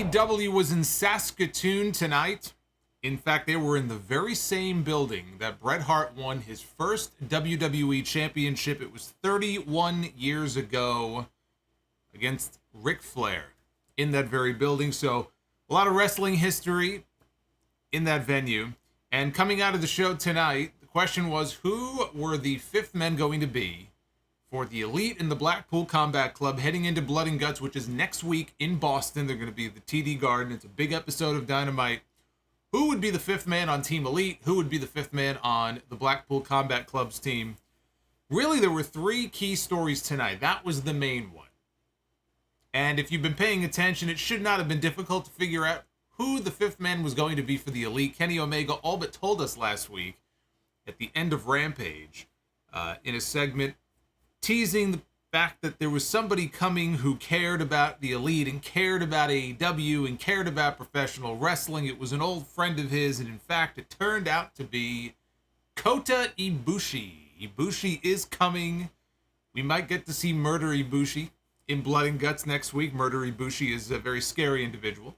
AEW was in Saskatoon tonight. In fact, they were in the very same building that Bret Hart won his first WWE Championship. It was 31 years ago against Ric Flair in that very building. So a lot of wrestling history in that venue. And coming out of the show tonight, the question was, who were the fifth men going to be for the Elite in the Blackpool Combat Club heading into Blood and Guts, which is next week in Boston. They're going to be at the TD Garden. It's a big episode of Dynamite. Who would be the fifth man on Team Elite? Who would be the fifth man on the Blackpool Combat Club's team? Really, there were three key stories tonight. That was the main one. And if you've been paying attention, it should not have been difficult to figure out who the fifth man was going to be for the Elite. Kenny Omega all but told us last week at the end of Rampage in a segment teasing the fact that there was somebody coming who cared about the Elite and cared about AEW and cared about professional wrestling. It was an old friend of his, and in fact, it turned out to be KOTA IBUSHI. Ibushi is coming. We might get to see Murder Ibushi in Blood and Guts next week. Murder Ibushi is a very scary individual.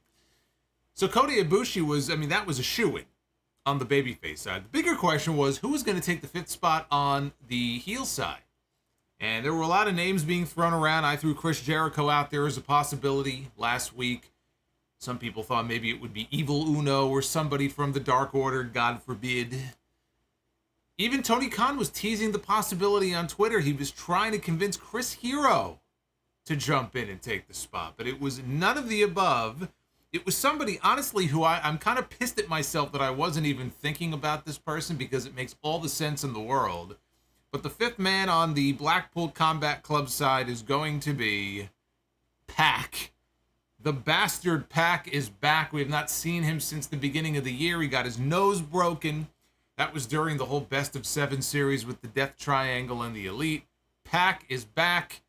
So KOTA Ibushi was, that was a shoo-in on the babyface side. The bigger question was, who was going to take the fifth spot on the heel side? And there were a lot of names being thrown around. I threw Chris Jericho out there as a possibility last week. Some people thought maybe it would be Evil Uno or somebody from the Dark Order, God forbid. Even Tony Khan was teasing the possibility on Twitter. He was trying to convince Chris Hero to jump in and take the spot. But it was none of the above. It was somebody, honestly, who I'm kind of pissed at myself that I wasn't even thinking about this person, because it makes all the sense in the world. But the fifth man on the Blackpool Combat Club side is going to be Pac. The bastard Pac is back. We have not seen him since the beginning of the year. He got his nose broken. That was during the whole Best of 7 series with the Death Triangle and the Elite. Pac is back.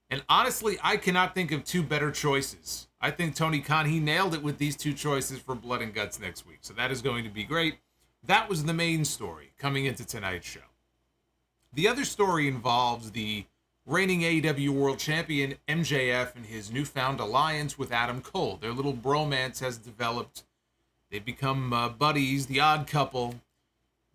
And honestly, I cannot think of two better choices. I think Tony Khan, he nailed it with these two choices for Blood and Guts next week. So that is going to be great. That was the main story coming into tonight's show. The other story involves the reigning AEW World Champion MJF and his newfound alliance with Adam Cole. Their little bromance has developed. They've become buddies, the odd couple.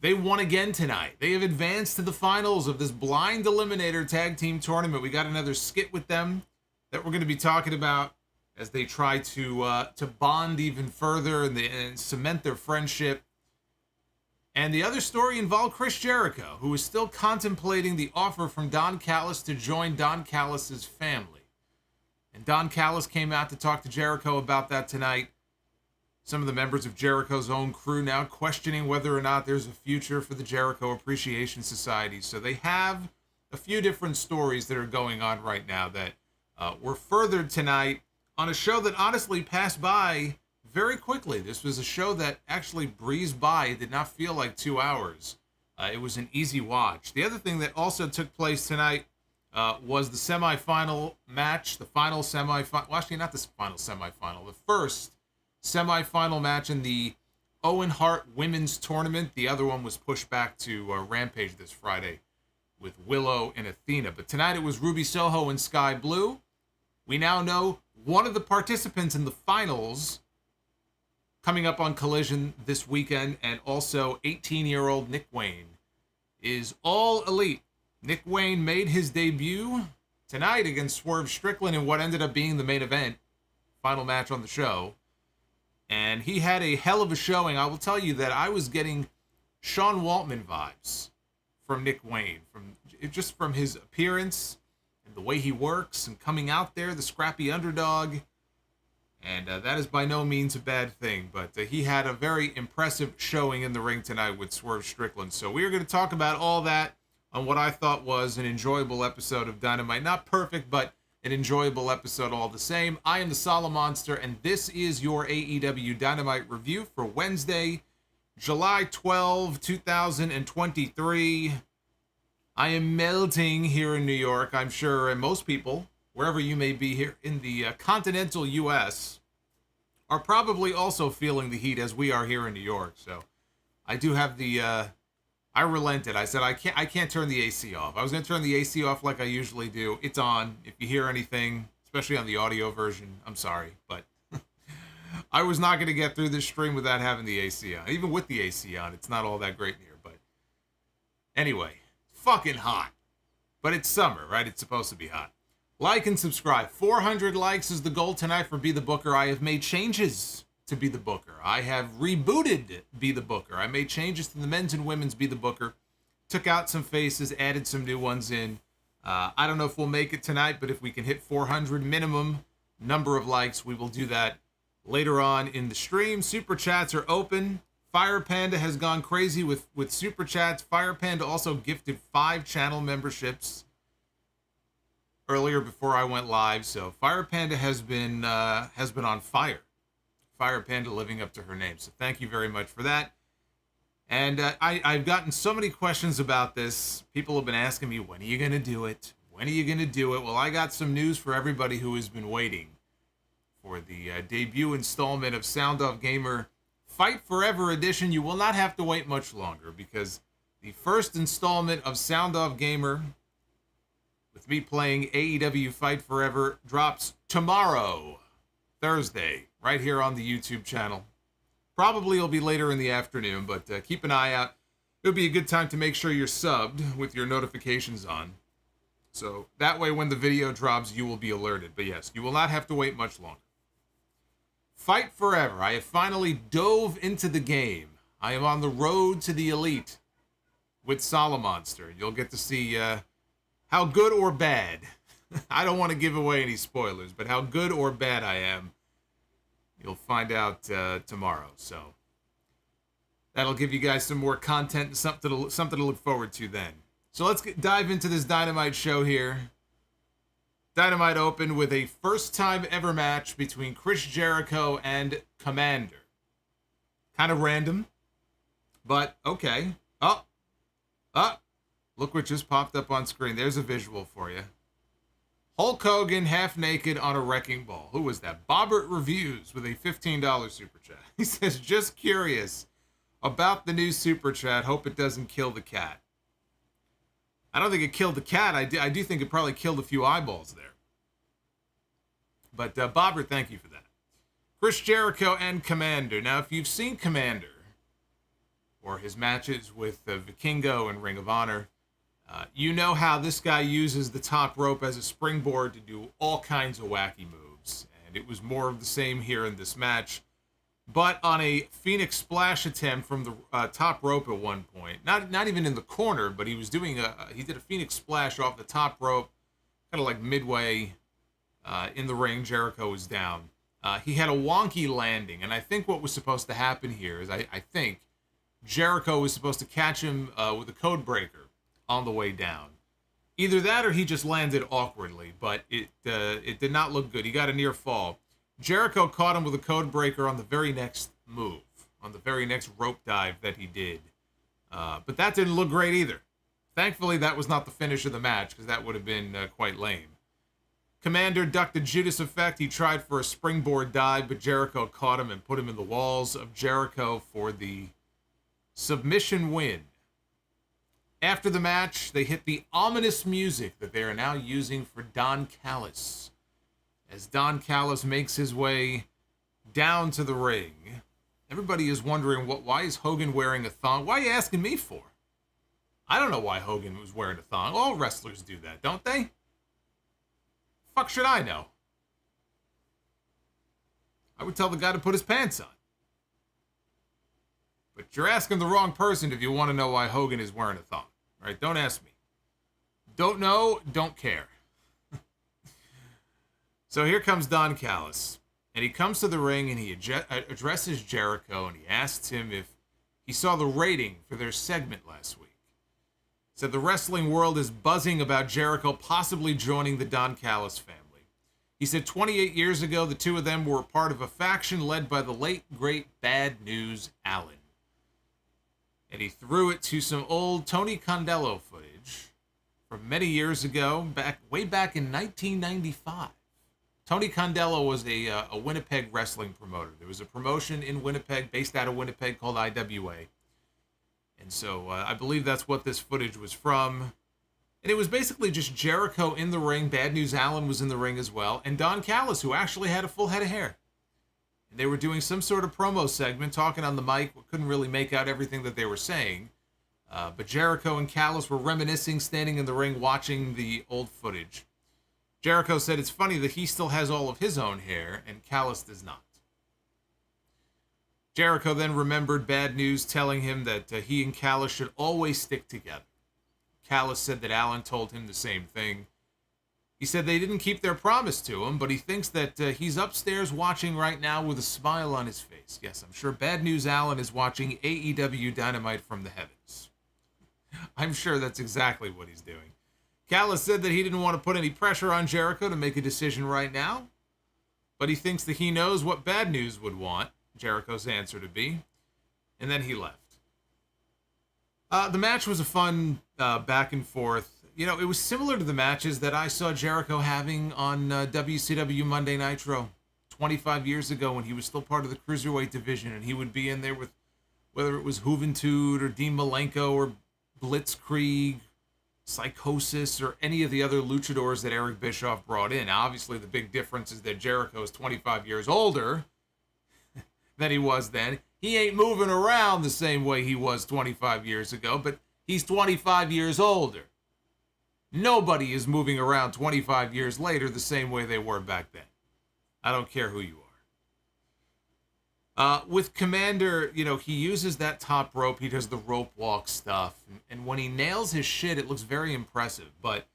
They won again tonight. They have advanced to the finals of this blind eliminator tag team tournament. We got another skit with them that we're going to be talking about as they try to bond even further and cement their friendship. And the other story involved Chris Jericho, who is still contemplating the offer from Don Callis to join Don Callis' family. And Don Callis came out to talk to Jericho about that tonight. Some of the members of Jericho's own crew now questioning whether or not there's a future for the Jericho Appreciation Society. So they have a few different stories that are going on right now that were furthered tonight on a show that honestly passed by very quickly. This was a show that actually breezed by. It did not feel like 2 hours. It was an easy watch. The other thing that also took place tonight was the semifinal match, the final semifinal. Well, actually, not the final semifinal. The first semifinal match in the Owen Hart Women's Tournament. The other one was pushed back to Rampage this Friday with Willow and Athena. But tonight it was Ruby Soho and Skye Blue. We now know one of the participants in the finals coming up on Collision this weekend, and also 18-year-old Nick Wayne is all Elite. Nick Wayne made his debut tonight against Swerve Strickland in what ended up being the main event, final match on the show. And he had a hell of a showing. I will tell you that I was getting Sean Waltman vibes from Nick Wayne, from his appearance and the way he works and coming out there, the scrappy underdog. And that is by no means a bad thing, but he had a very impressive showing in the ring tonight with Swerve Strickland. So we are going to talk about all that on what I thought was an enjoyable episode of Dynamite. Not perfect, but an enjoyable episode all the same. I am the Solomonster, and this is your AEW Dynamite review for Wednesday, July 12, 2023. I am melting here in New York. I'm sure, and most people, wherever you may be here in the continental U.S., are probably also feeling the heat as we are here in New York. So I do have I relented. I said, I can't turn the AC off. I was going to turn the AC off like I usually do. It's on. If you hear anything, especially on the audio version, I'm sorry. But I was not going to get through this stream without having the AC on. Even with the AC on, it's not all that great in here. But anyway, fucking hot. But it's summer, right? It's supposed to be hot. Like and subscribe. 400 likes is the goal tonight for Be the Booker. I have made changes to Be the Booker. I have rebooted Be the Booker. I made changes to the men's and women's Be the Booker. Took out some faces, added some new ones in. I don't know if we'll make it tonight, but if we can hit 400 minimum number of likes, we will do that later on in the stream. Super chats are open. Fire Panda has gone crazy with super chats. Fire Panda also gifted 5 channel memberships earlier before I went live. So Fire Panda has been on fire. Fire Panda living up to her name. So thank you very much for that. And I've gotten so many questions about this. People have been asking me, when are you going to do it? When are you going to do it? Well, I got some news for everybody who has been waiting for the debut installment of Sound Off Gamer Fight Forever Edition. You will not have to wait much longer, because the first installment of Sound Off Gamer, with me playing AEW Fight Forever, drops tomorrow, Thursday, right here on the YouTube channel. Probably it'll be later in the afternoon, but keep an eye out. It'll be a good time to make sure you're subbed with your notifications on. So that way when the video drops, you will be alerted. But yes, you will not have to wait much longer. Fight Forever. I have finally dove into the game. I am on the road to the elite with Solomonster. You'll get to see how good or bad. I don't want to give away any spoilers, but how good or bad I am, you'll find out tomorrow. So that'll give you guys some more content and something to look forward to then. So let's dive into this Dynamite show here. Dynamite opened with a first-time ever match between Chris Jericho and Komander. Kind of random, but okay. Oh, look what just popped up on screen. There's a visual for you. Hulk Hogan half naked on a wrecking ball. Who was that? Bobbert Reviews with a $15 super chat. He says, just curious about the new super chat. Hope it doesn't kill the cat. I don't think it killed the cat. I do think it probably killed a few eyeballs there. But Bobbert, thank you for that. Chris Jericho and Komander. Now, if you've seen Komander or his matches with Vikingo and Ring of Honor, you know how this guy uses the top rope as a springboard to do all kinds of wacky moves. And it was more of the same here in this match. But on a Phoenix Splash attempt from the top rope at one point, not even in the corner, but he was doing he did a Phoenix Splash off the top rope, kind of like midway in the ring. Jericho was down. He had a wonky landing, and I think what was supposed to happen here is I think Jericho was supposed to catch him with a code breaker on the way down. Either that or he just landed awkwardly, but it did not look good. He got a near fall. Jericho caught him with a code breaker on the very next move, on the very next rope dive that he did. But that didn't look great either. Thankfully, that was not the finish of the match, because that would have been quite lame. Komander ducked a Judas effect. He tried for a springboard dive, but Jericho caught him and put him in the walls of Jericho for the submission win. After the match, they hit the ominous music that they are now using for Don Callis, as Don Callis makes his way down to the ring. Everybody is wondering, why is Hogan wearing a thong? Why are you asking me for? I don't know why Hogan was wearing a thong. All wrestlers do that, don't they? Fuck should I know? I would tell the guy to put his pants on. But you're asking the wrong person if you want to know why Hogan is wearing a thong. Right? Don't ask me. Don't know, don't care. So here comes Don Callis, and he comes to the ring and he addresses Jericho, and he asks him if he saw the rating for their segment last week. He said the wrestling world is buzzing about Jericho possibly joining the Don Callis family. He said 28 years ago, the two of them were part of a faction led by the late, great Bad News Allin. And he threw it to some old Tony Condello footage from many years ago, way back in 1995. Tony Condello was a Winnipeg wrestling promoter. There was a promotion in Winnipeg, based out of Winnipeg, called IWA. And so I believe that's what this footage was from. And it was basically just Jericho in the ring. Bad News Allin was in the ring as well. And Don Callis, who actually had a full head of hair. And they were doing some sort of promo segment, talking on the mic. We couldn't really make out everything that they were saying. But Jericho and Callis were reminiscing, standing in the ring, watching the old footage. Jericho said it's funny that he still has all of his own hair, and Callis does not. Jericho then remembered Bad News telling him that he and Callis should always stick together. Callis said that Allin told him the same thing. He said they didn't keep their promise to him, but he thinks that he's upstairs watching right now with a smile on his face. Yes, I'm sure Bad News Allin is watching AEW Dynamite from the heavens. I'm sure that's exactly what he's doing. Callis said that he didn't want to put any pressure on Jericho to make a decision right now, but he thinks that he knows what Bad News would want Jericho's answer to be, and then he left. The match was a fun back and forth. You know, it was similar to the matches that I saw Jericho having on WCW Monday Nitro 25 years ago when he was still part of the Cruiserweight division, and he would be in there with, whether it was Juventud or Dean Malenko or Blitzkrieg, Psychosis, or any of the other luchadors that Eric Bischoff brought in. Now, obviously, the big difference is that Jericho is 25 years older than he was then. He ain't moving around the same way he was 25 years ago, but he's 25 years older. Nobody is moving around 25 years later the same way they were back then. I don't care who you are. With Komander, you know, he uses that top rope. He does the rope walk stuff. And when he nails his shit, it looks very impressive. But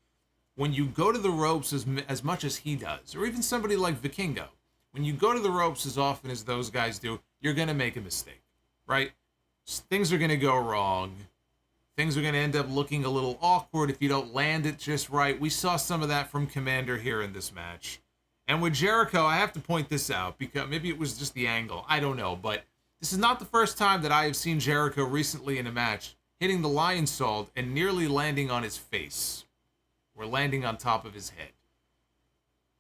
when you go to the ropes as much as he does, or even somebody like Vikingo, when you go to the ropes as often as those guys do, you're going to make a mistake, right? Things are going to go wrong. Things are going to end up looking a little awkward if you don't land it just right. We saw some of that from Komander here in this match. And with Jericho, I have to point this out, because maybe it was just the angle. I don't know, but this is not the first time that I have seen Jericho recently in a match hitting the lion salt and nearly landing on his face, or landing on top of his head.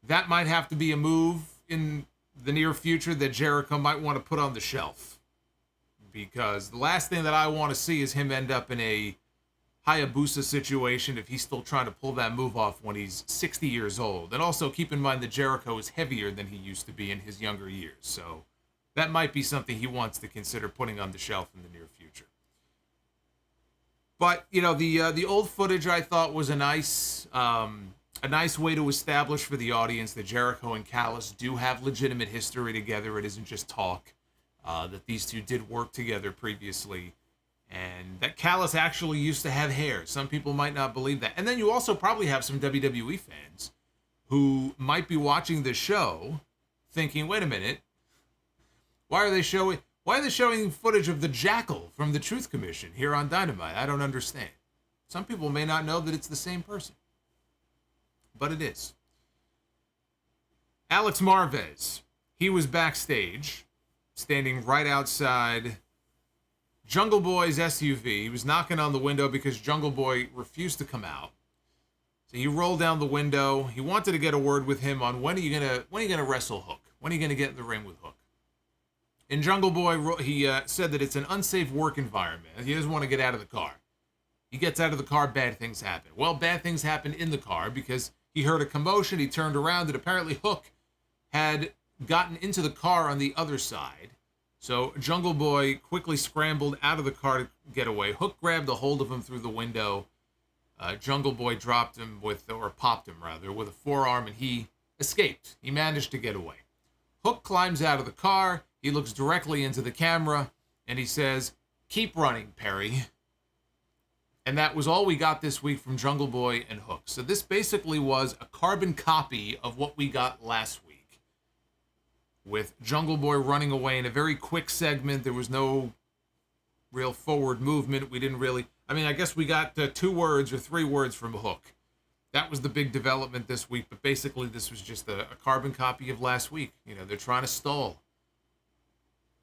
That might have to be a move in the near future that Jericho might want to put on the shelf, because the last thing that I want to see is him end up in a Hayabusa situation if he's still trying to pull that move off when he's 60 years old. And also keep in mind that Jericho is heavier than he used to be in his younger years, so that might be something he wants to consider putting on the shelf in the near future. But, you know, the old footage I thought was a nice way to establish for the audience that Jericho and Callis do have legitimate history together. It isn't just talk. That these two did work together previously. And that Callis actually used to have hair. Some people might not believe that. And then you also probably have some WWE fans who might be watching this show thinking, wait a minute, why are they showing footage of the Jackal from the Truth Commission here on Dynamite? I don't understand. Some people may not know that it's the same person. But it is. Alex Marvez, he was backstage, standing right outside Jungle Boy's SUV. He was knocking on the window because Jungle Boy refused to come out. So he rolled down the window. He wanted to get a word with him on when are you gonna wrestle Hook? When are you gonna get in the ring with Hook? And Jungle Boy, he said that it's an unsafe work environment. He doesn't want to get out of the car. He gets out of the car, bad things happen. Well, bad things happen in the car because he heard a commotion. He turned around, and apparently Hook had gotten into the car on the other side. So Jungle Boy quickly scrambled out of the car to get away. Hook grabbed a hold of him through the window. Jungle Boy popped him with a forearm, and he escaped. He managed to get away. Hook climbs out of the car. He looks directly into the camera, and he says, "Keep running, Perry." And that was all we got this week from Jungle Boy and Hook. So this basically was a carbon copy of what we got last week, with Jungle Boy running away in a very quick segment. There was no real forward movement. We didn't really... I guess we got 2 words or 3 words from Hook. That was the big development this week, but basically this was just a carbon copy of last week. You know, they're trying to stall.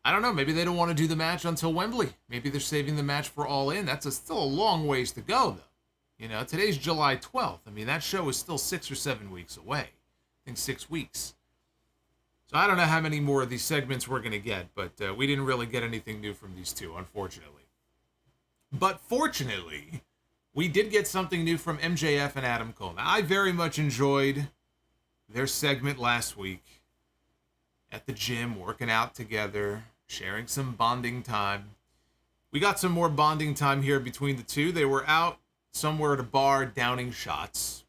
I don't know, maybe they don't want to do the match until Wembley. Maybe they're saving the match for All In. That's still a long ways to go, though. You know, today's July 12th. That show is still 6 or 7 weeks away. I think 6 weeks. So I don't know how many more of these segments we're going to get, but we didn't really get anything new from these two, unfortunately. But fortunately, we did get something new from MJF and Adam Cole. Now, I very much enjoyed their segment last week. at the gym, working out together, sharing some bonding time. We got some more bonding time here between the two. They were out somewhere at a bar downing shots.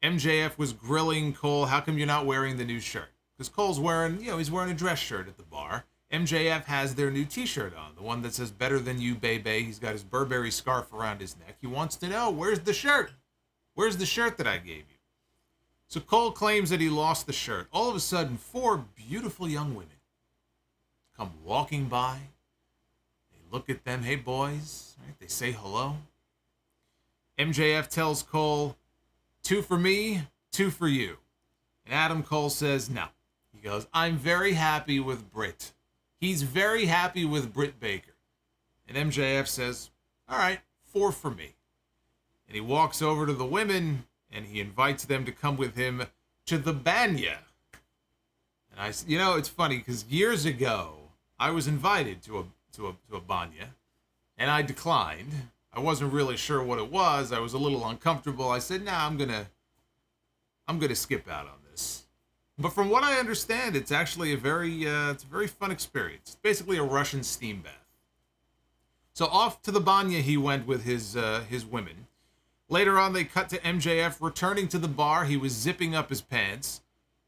MJF was grilling Cole, how come you're not wearing the new shirt? Because Cole's wearing, he's wearing a dress shirt at the bar. MJF has their new t-shirt on, the one that says better than you, baby. He's got his Burberry scarf around his neck. He wants to know, where's the shirt? Where's the shirt that I gave you? So Cole claims that he lost the shirt. All of a sudden, 4 beautiful young women come walking by. They look at them, hey boys, right? They say hello. MJF tells Cole, 2 for me, 2 for you. And Adam Cole says, no. He goes, I'm very happy with Britt. He's very happy with Britt Baker. And MJF says, all right, 4 for me. And he walks over to the women and he invites them to come with him to the banya. And it's funny because years ago I was invited to a banya and I declined. I wasn't really sure what it was. I was a little uncomfortable. I said, nah, I'm gonna skip out on this. But from what I understand, it's actually a very fun experience. It's basically a Russian steam bath. So off to the banya he went with his women. Later on, they cut to MJF returning to the bar. He was zipping up his pants.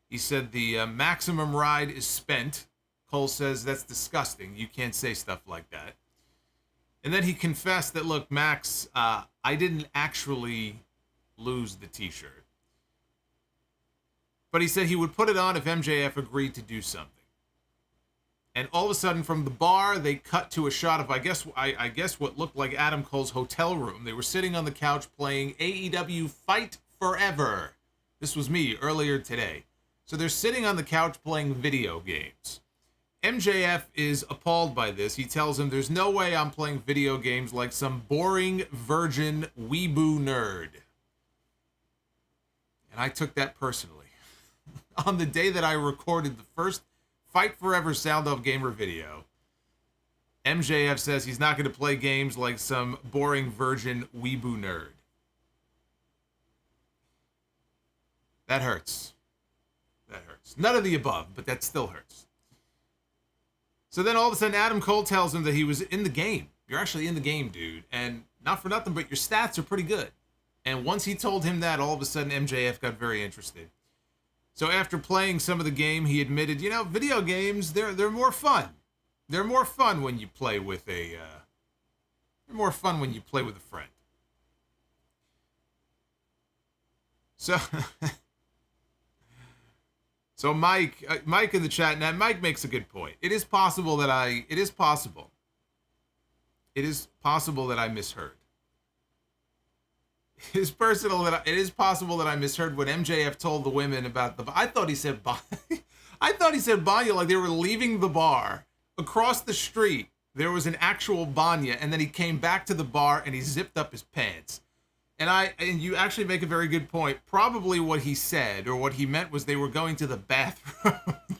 He said the maximum ride is spent. Cole says, that's disgusting. You can't say stuff like that. And then he confessed that, look, Max, I didn't actually lose the t-shirt. But he said he would put it on if MJF agreed to do something. And all of a sudden, from the bar, they cut to a shot of, I guess what looked like Adam Cole's hotel room. They were sitting on the couch playing AEW Fight Forever. This was me earlier today. So they're sitting on the couch playing video games. MJF is appalled by this. He tells him, there's no way I'm playing video games like some boring virgin weeboo nerd. And I took that personally. On the day that I recorded the first Fight Forever Sound Off Gamer video, MJF says he's not going to play games like some boring virgin weeboo nerd. That hurts. That hurts. None of the above, but that still hurts. So then all of a sudden Adam Cole tells him that he was in the game. You're actually in the game, dude. And not for nothing, but your stats are pretty good. And once he told him that, all of a sudden MJF got very interested. So after playing some of the game, he admitted, video games, they're more fun. They're more fun when you play with a friend. So Mike in the chat, now Mike makes a good point. It is possible that I misheard. It is possible that I misheard what MJF told the women about I thought he said banya like they were leaving the bar. Across the street, there was an actual banya, and then he came back to the bar and he zipped up his pants. And you actually make a very good point. Probably what he said or what he meant was they were going to the bathroom.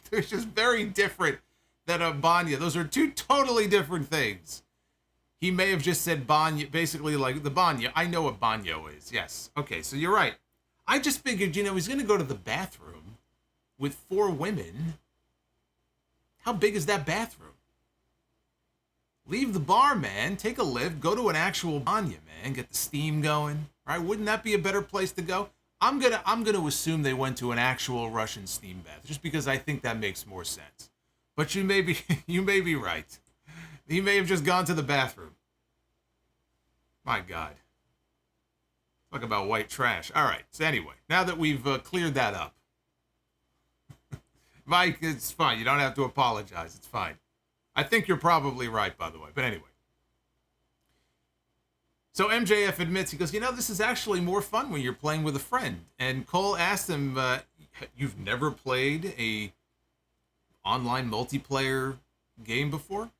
They're just very different than a banya. Those are 2 totally different things. He may have just said banyo, basically like the banyo. I know what banyo is. Yes. Okay, so you're right. I just figured, he's going to go to the bathroom with 4 women. How big is that bathroom? Leave the bar, man. Take a lift. Go to an actual banyo, man. Get the steam going. Right? Wouldn't that be a better place to go? I'm gonna assume they went to an actual Russian steam bath, just because I think that makes more sense. But you may be right. He may have just gone to the bathroom. My God. Talk about white trash. All right. So anyway, now that we've cleared that up. Mike, it's fine. You don't have to apologize. It's fine. I think you're probably right, by the way. But anyway. So MJF admits, he goes, this is actually more fun when you're playing with a friend. And Cole asked him, you've never played a online multiplayer game before?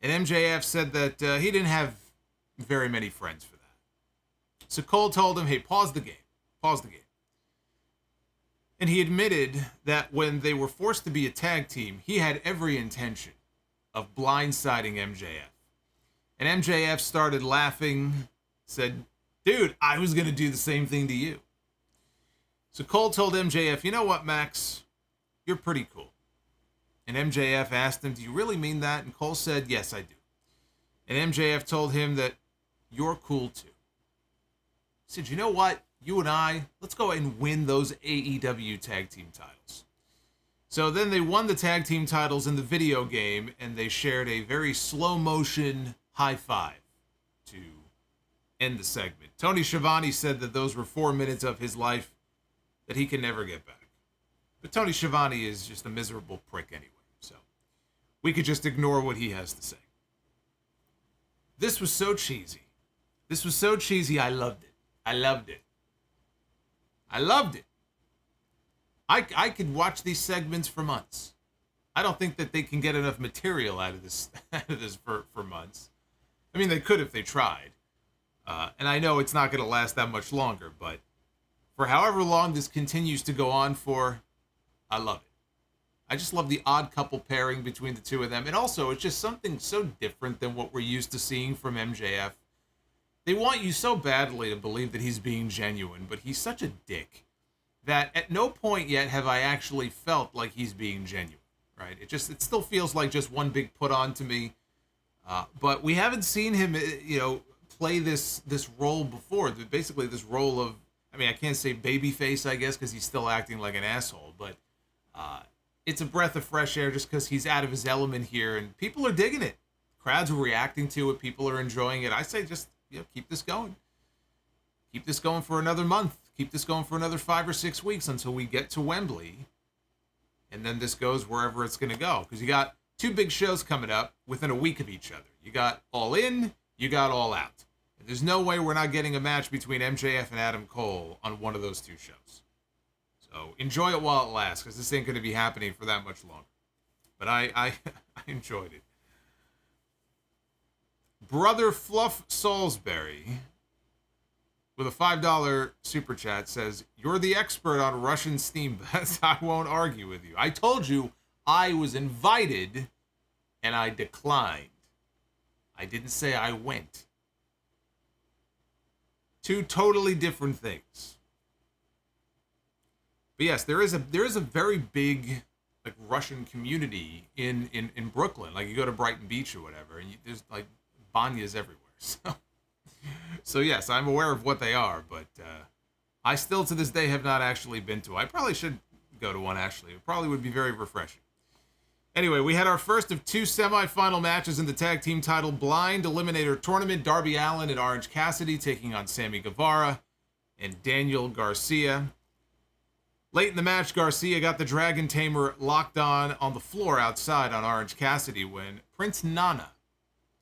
And MJF said that he didn't have very many friends for that. So Cole told him, hey, pause the game. Pause the game. And he admitted that when they were forced to be a tag team, he had every intention of blindsiding MJF. And MJF started laughing, said, dude, I was going to do the same thing to you. So Cole told MJF, you know what, Max? You're pretty cool. And MJF asked him, do you really mean that? And Cole said, yes, I do. And MJF told him that you're cool too. He said, you know what? You and I, let's go ahead and win those AEW tag team titles. So then they won the tag team titles in the video game, and they shared a very slow motion high five to end the segment. Tony Schiavone said that those were 4 minutes of his life that he can never get back. But Tony Schiavone is just a miserable prick anyway, so we could just ignore what he has to say. This was so cheesy. This was so cheesy, I loved it. I loved it. I loved it. I could watch these segments for months. I don't think that they can get enough material out of this for months. I mean, they could if they tried. And I know it's not going to last that much longer, but for however long this continues to go on for, I love it. I just love the odd couple pairing between the two of them. And also, it's just something so different than what we're used to seeing from MJF. They want you so badly to believe that he's being genuine, but he's such a dick that at no point yet have I actually felt like he's being genuine, right? It still feels like just one big put on to me. But we haven't seen him, play this role before. Basically, this role of, I mean, I can't say babyface, I guess, because he's still acting like an asshole, but it's a breath of fresh air just because he's out of his element here, and people are digging it. Crowds are reacting to it. People are enjoying it. I say just, keep this going. Keep this going for another month. Keep this going for another 5 or 6 weeks until we get to Wembley. And then this goes wherever it's going to go. Because you got 2 big shows coming up within a week of each other. You got All In, you got All Out. And there's no way we're not getting a match between MJF and Adam Cole on one of those 2 shows. So enjoy it while it lasts, because this ain't going to be happening for that much longer. But I enjoyed it. Brother Fluff Salisbury, with a $5 super chat, says, you're the expert on Russian steam baths. I won't argue with you. I told you I was invited and I declined. I didn't say I went. 2 totally different things. But yes, there is a very big like Russian community in Brooklyn. Like you go to Brighton Beach or whatever, and there's like banyas everywhere. So yes, I'm aware of what they are, but I still to this day have not actually been to. I probably should go to one, actually. It probably would be very refreshing. Anyway, we had our first of 2 semifinal matches in the tag team title blind eliminator tournament. Darby Allin and Orange Cassidy taking on Sammy Guevara and Daniel Garcia. Late in the match, Garcia got the Dragon Tamer locked on the floor outside on Orange Cassidy when Prince Nana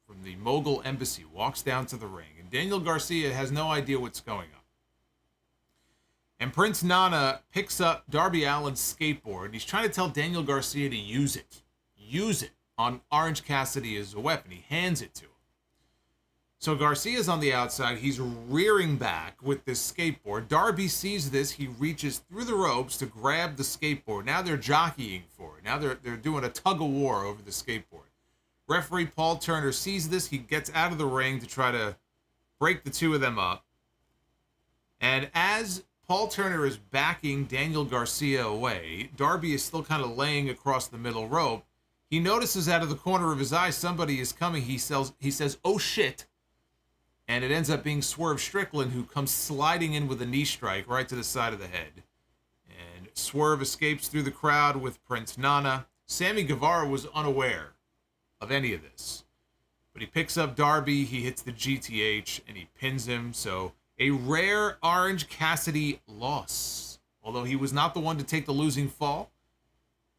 from the Mogul Embassy walks down to the ring. And Daniel Garcia has no idea what's going on. And Prince Nana picks up Darby Allin's skateboard, and he's trying to tell Daniel Garcia to use it. Use it on Orange Cassidy as a weapon. He hands it to him. So Garcia's on the outside. He's rearing back with this skateboard. Darby sees this. He reaches through the ropes to grab the skateboard. Now they're jockeying for it. Now they're doing a tug of war over the skateboard. Referee Paul Turner sees this. He gets out of the ring to try to break the 2 of them up. And as Paul Turner is backing Daniel Garcia away, Darby is still kind of laying across the middle rope. He notices out of the corner of his eye somebody is coming. He says, oh shit. And it ends up being Swerve Strickland, who comes sliding in with a knee strike right to the side of the head. And Swerve escapes through the crowd with Prince Nana. Sammy Guevara was unaware of any of this. But he picks up Darby, he hits the GTH, and he pins him. So a rare Orange Cassidy loss. Although he was not the one to take the losing fall.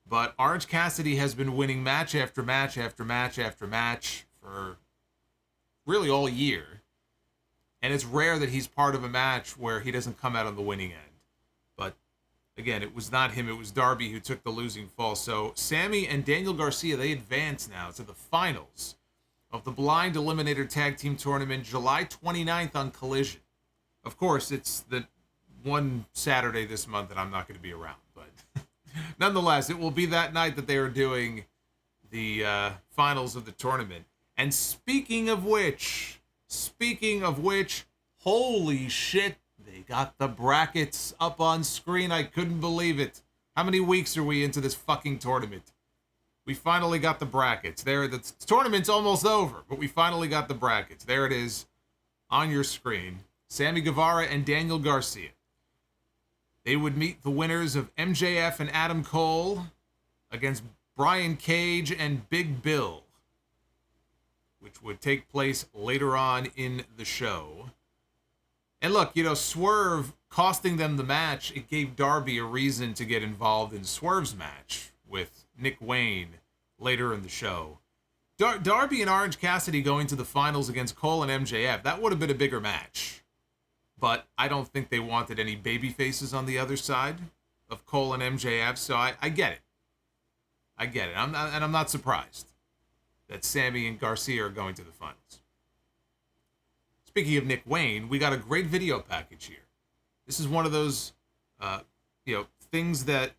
But Orange Cassidy has been winning match after match after match after match for really all year. And it's rare that he's part of a match where he doesn't come out on the winning end. But again, it was not him. It was Darby who took the losing fall. So Sammy and Daniel Garcia, they advance now to the finals of the Blind Eliminator Tag Team Tournament, July 29th on Collision. Of course, it's the one Saturday this month that I'm not going to be around. But nonetheless, it will be that night that they are doing the finals of the tournament. And speaking of which, holy shit, they got the brackets up on screen. I couldn't believe it. How many weeks are we into this fucking tournament? We finally got the brackets. There, the tournament's almost over, but we finally got the brackets. There it is on your screen. Sammy Guevara and Daniel Garcia. They would meet the winners of MJF and Adam Cole against Brian Cage and Big Bill, which would take place later on in the show. And look, Swerve costing them the match, it gave Darby a reason to get involved in Swerve's match with Nick Wayne later in the show. Darby and Orange Cassidy going to the finals against Cole and MJF, that would have been a bigger match. But I don't think they wanted any baby faces on the other side of Cole and MJF, so I get it. I get it. I'm not surprised that Sammy and Garcia are going to the finals. Speaking of Nick Wayne, we got a great video package here. This is one of those, things that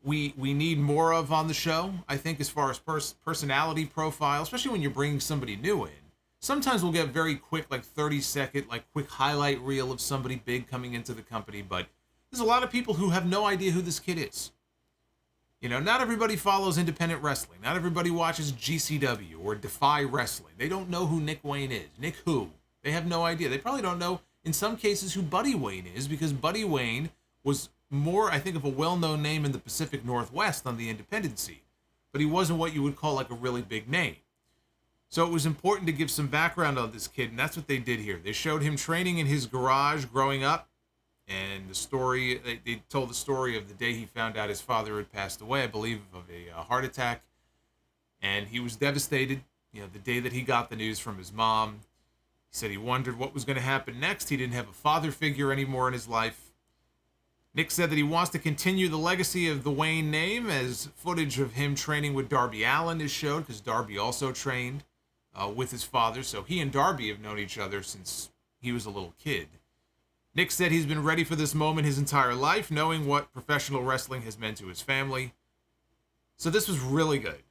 we need more of on the show, I think, as far as personality profile, especially when you're bringing somebody new in. Sometimes we'll get very quick, 30-second, quick highlight reel of somebody big coming into the company, but there's a lot of people who have no idea who this kid is. Not everybody follows independent wrestling. Not everybody watches GCW or Defy Wrestling. They don't know who Nick Wayne is. Nick who? They have no idea. They probably don't know, in some cases, who Buddy Wayne is, because Buddy Wayne was more, I think, of a well-known name in the Pacific Northwest on the independent scene. But he wasn't what you would call a really big name. So it was important to give some background on this kid, and that's what they did here. They showed him training in his garage growing up, and the story, they told the story of the day he found out his father had passed away, I believe, of a heart attack. And he was devastated, the day that he got the news from his mom. He said he wondered what was going to happen next. He didn't have a father figure anymore in his life. Nick said that he wants to continue the legacy of the Wayne name, as footage of him training with Darby Allin is showed, because Darby also trained with his father. So he and Darby have known each other since he was a little kid. Nick said he's been ready for this moment his entire life, knowing what professional wrestling has meant to his family. So this was really good.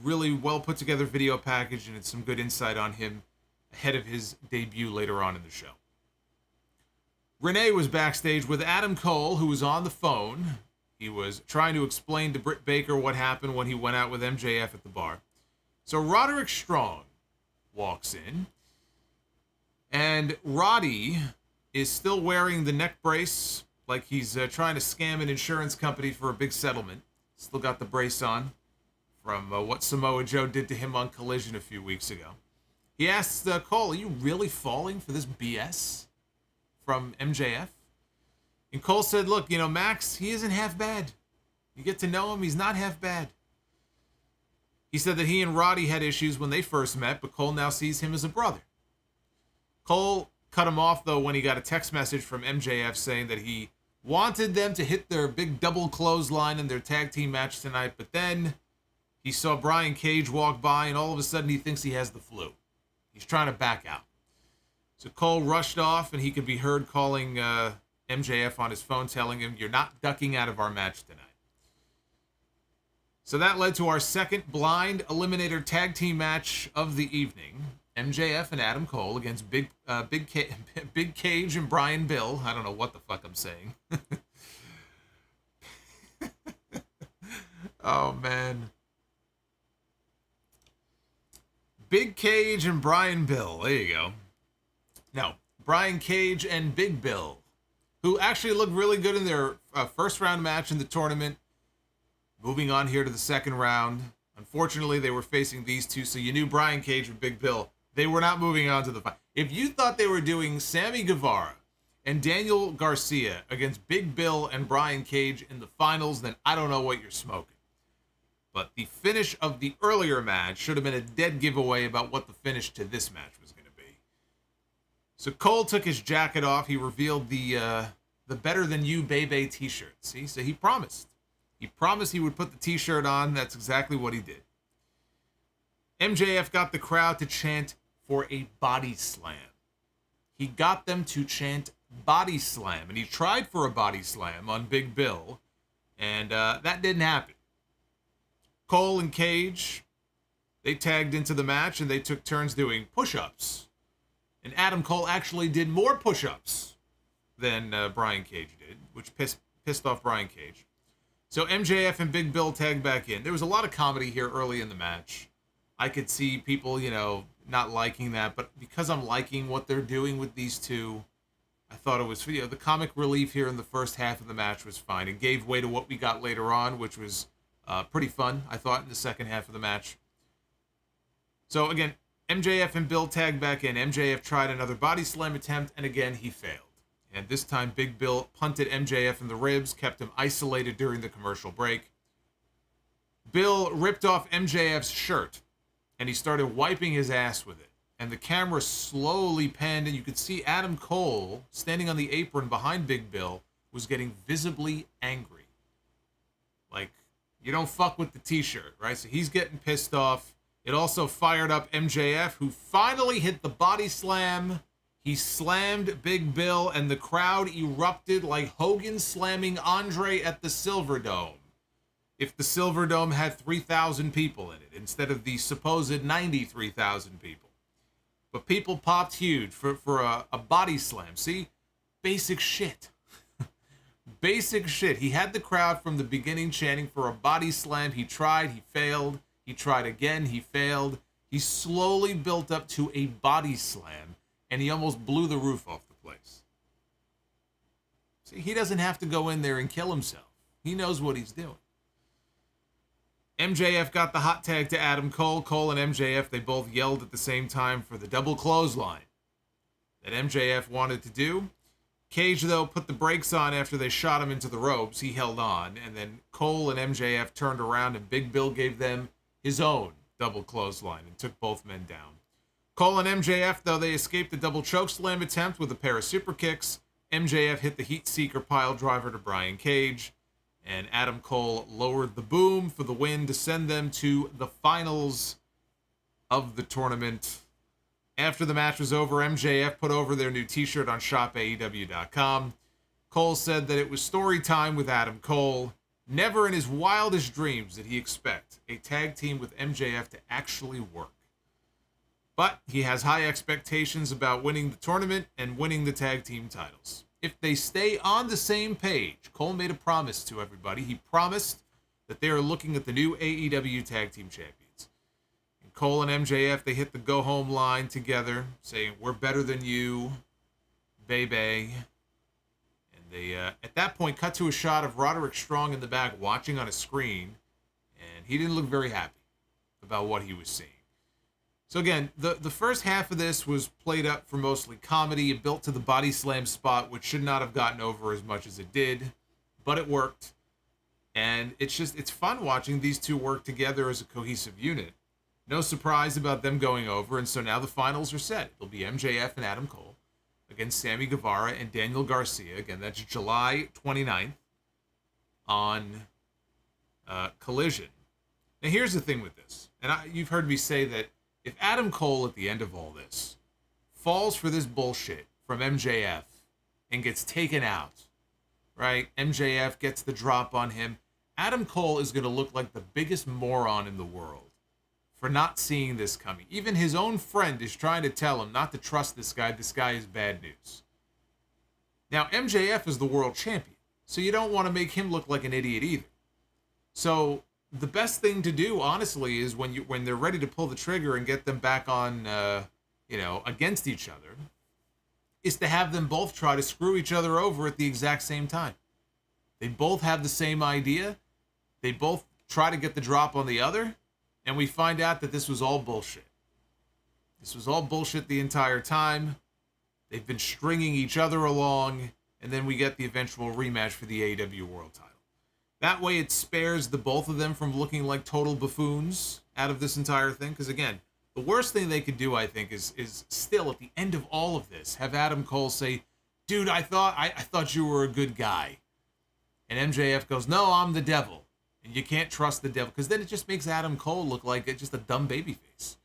Really well put together video package, and it's some good insight on him ahead of his debut later on in the show. Renee was backstage with Adam Cole, who was on the phone. He was trying to explain to Britt Baker what happened when he went out with MJF at the bar. So Roderick Strong walks in, and Roddy is still wearing the neck brace like he's trying to scam an insurance company for a big settlement. Still got the brace on from what Samoa Joe did to him on Collision a few weeks ago. He asks Cole, are you really falling for this BS from MJF? And Cole said, look, Max, he isn't half bad. You get to know him, he's not half bad. He said that he and Roddy had issues when they first met, but Cole now sees him as a brother. Cole cut him off, though, when he got a text message from MJF saying that he wanted them to hit their big double clothesline in their tag team match tonight, but then he saw Brian Cage walk by, and all of a sudden he thinks he has the flu. He's trying to back out. So Cole rushed off, and he could be heard calling MJF on his phone, telling him, you're not ducking out of our match tonight. So that led to our second blind Eliminator tag team match of the evening. MJF and Adam Cole against Big Cage and Brian Bill. I don't know what the fuck I'm saying. Oh, man. Big Cage and Brian Bill. There you go. No, Brian Cage and Big Bill, who actually looked really good in their first round match in the tournament. Moving on here to the second round. Unfortunately, they were facing these two, so you knew Brian Cage and Big Bill. They were not moving on to the final. If you thought they were doing Sammy Guevara and Daniel Garcia against Big Bill and Brian Cage in the finals, then I don't know what you're smoking. But the finish of the earlier match should have been a dead giveaway about what the finish to this match was going to be. So Cole took his jacket off. He revealed the Better Than You Bebe t-shirt. See? So he promised. He promised he would put the t-shirt on. That's exactly what he did. MJF got the crowd to chant for a body slam. He got them to chant body slam. And he tried for a body slam on Big Bill. And that didn't happen. Cole and Cage, they tagged into the match and they took turns doing push-ups. And Adam Cole actually did more push-ups than Brian Cage did, which pissed off Brian Cage. So MJF and Big Bill tag back in. There was a lot of comedy here early in the match. I could see people, not liking that, but because I'm liking what they're doing with these two, I thought it was, the comic relief here in the first half of the match was fine. It gave way to what we got later on, which was pretty fun, I thought, in the second half of the match. So again, MJF and Bill tagged back in. MJF tried another body slam attempt, and again, he failed. And this time, Big Bill punted MJF in the ribs, kept him isolated during the commercial break. Bill ripped off MJF's shirt, and he started wiping his ass with it. And the camera slowly panned, and you could see Adam Cole, standing on the apron behind Big Bill, was getting visibly angry. Like, you don't fuck with the t-shirt, right? So he's getting pissed off. It also fired up MJF, who finally hit the body slam. He slammed Big Bill, and the crowd erupted like Hogan slamming Andre at the Silverdome. If the Silverdome had 3,000 people in it, instead of the supposed 93,000 people. But people popped huge for a body slam. See? Basic shit. Basic shit. He had the crowd from the beginning chanting for a body slam. He tried, he failed. He tried again, he failed. He slowly built up to a body slam, and he almost blew the roof off the place. See, he doesn't have to go in there and kill himself. He knows what he's doing. MJF got the hot tag to Adam Cole. Cole and MJF, they both yelled at the same time for the double clothesline that MJF wanted to do. Cage, though, put the brakes on after they shot him into the ropes. He held on, and then Cole and MJF turned around, and Big Bill gave them his own double clothesline and took both men down. Cole and MJF, though, they escaped the double chokeslam attempt with a pair of super kicks. MJF hit the Heat Seeker pile driver to Brian Cage, and Adam Cole lowered the boom for the win to send them to the finals of the tournament. After the match was over, MJF put over their new t-shirt on shopaew.com. Cole said that it was story time with Adam Cole. Never in his wildest dreams did he expect a tag team with MJF to actually work. But he has high expectations about winning the tournament and winning the tag team titles. If they stay on the same page, Cole made a promise to everybody. He promised that they are looking at the new AEW Tag Team Champions. And Cole and MJF, they hit the go-home line together, saying, "We're better than you, baby." They, at that point, cut to a shot of Roderick Strong in the back watching on a screen, and he didn't look very happy about what he was seeing. So again, the first half of this was played up for mostly comedy. It built to the body slam spot, which should not have gotten over as much as it did, but it worked. And it's fun watching these two work together as a cohesive unit. No surprise about them going over, and so now the finals are set. It'll be MJF and Adam Cole against Sammy Guevara and Daniel Garcia. Again, that's July 29th on Collision. Now, here's the thing with this. And you've heard me say that if Adam Cole, at the end of all this, falls for this bullshit from MJF and gets taken out, right? MJF gets the drop on him. Adam Cole is going to look like the biggest moron in the world for not seeing this coming. Even his own friend is trying to tell him not to trust this guy. This guy is bad news. Now, MJF is the world champion, so you don't want to make him look like an idiot either. So the best thing to do, honestly, is when they're ready to pull the trigger and get them back on, against each other, is to have them both try to screw each other over at the exact same time. They both have the same idea. They both try to get the drop on the other. And we find out that this was all bullshit. This was all bullshit the entire time. They've been stringing each other along, and then we get the eventual rematch for the AEW World title. That way it spares the both of them from looking like total buffoons out of this entire thing. Because again, the worst thing they could do, I think, is still at the end of all of this, have Adam Cole say, "Dude, I thought you were a good guy." And MJF goes, "No, I'm the devil. And you can't trust the devil," because then it just makes Adam Cole look like just a dumb babyface.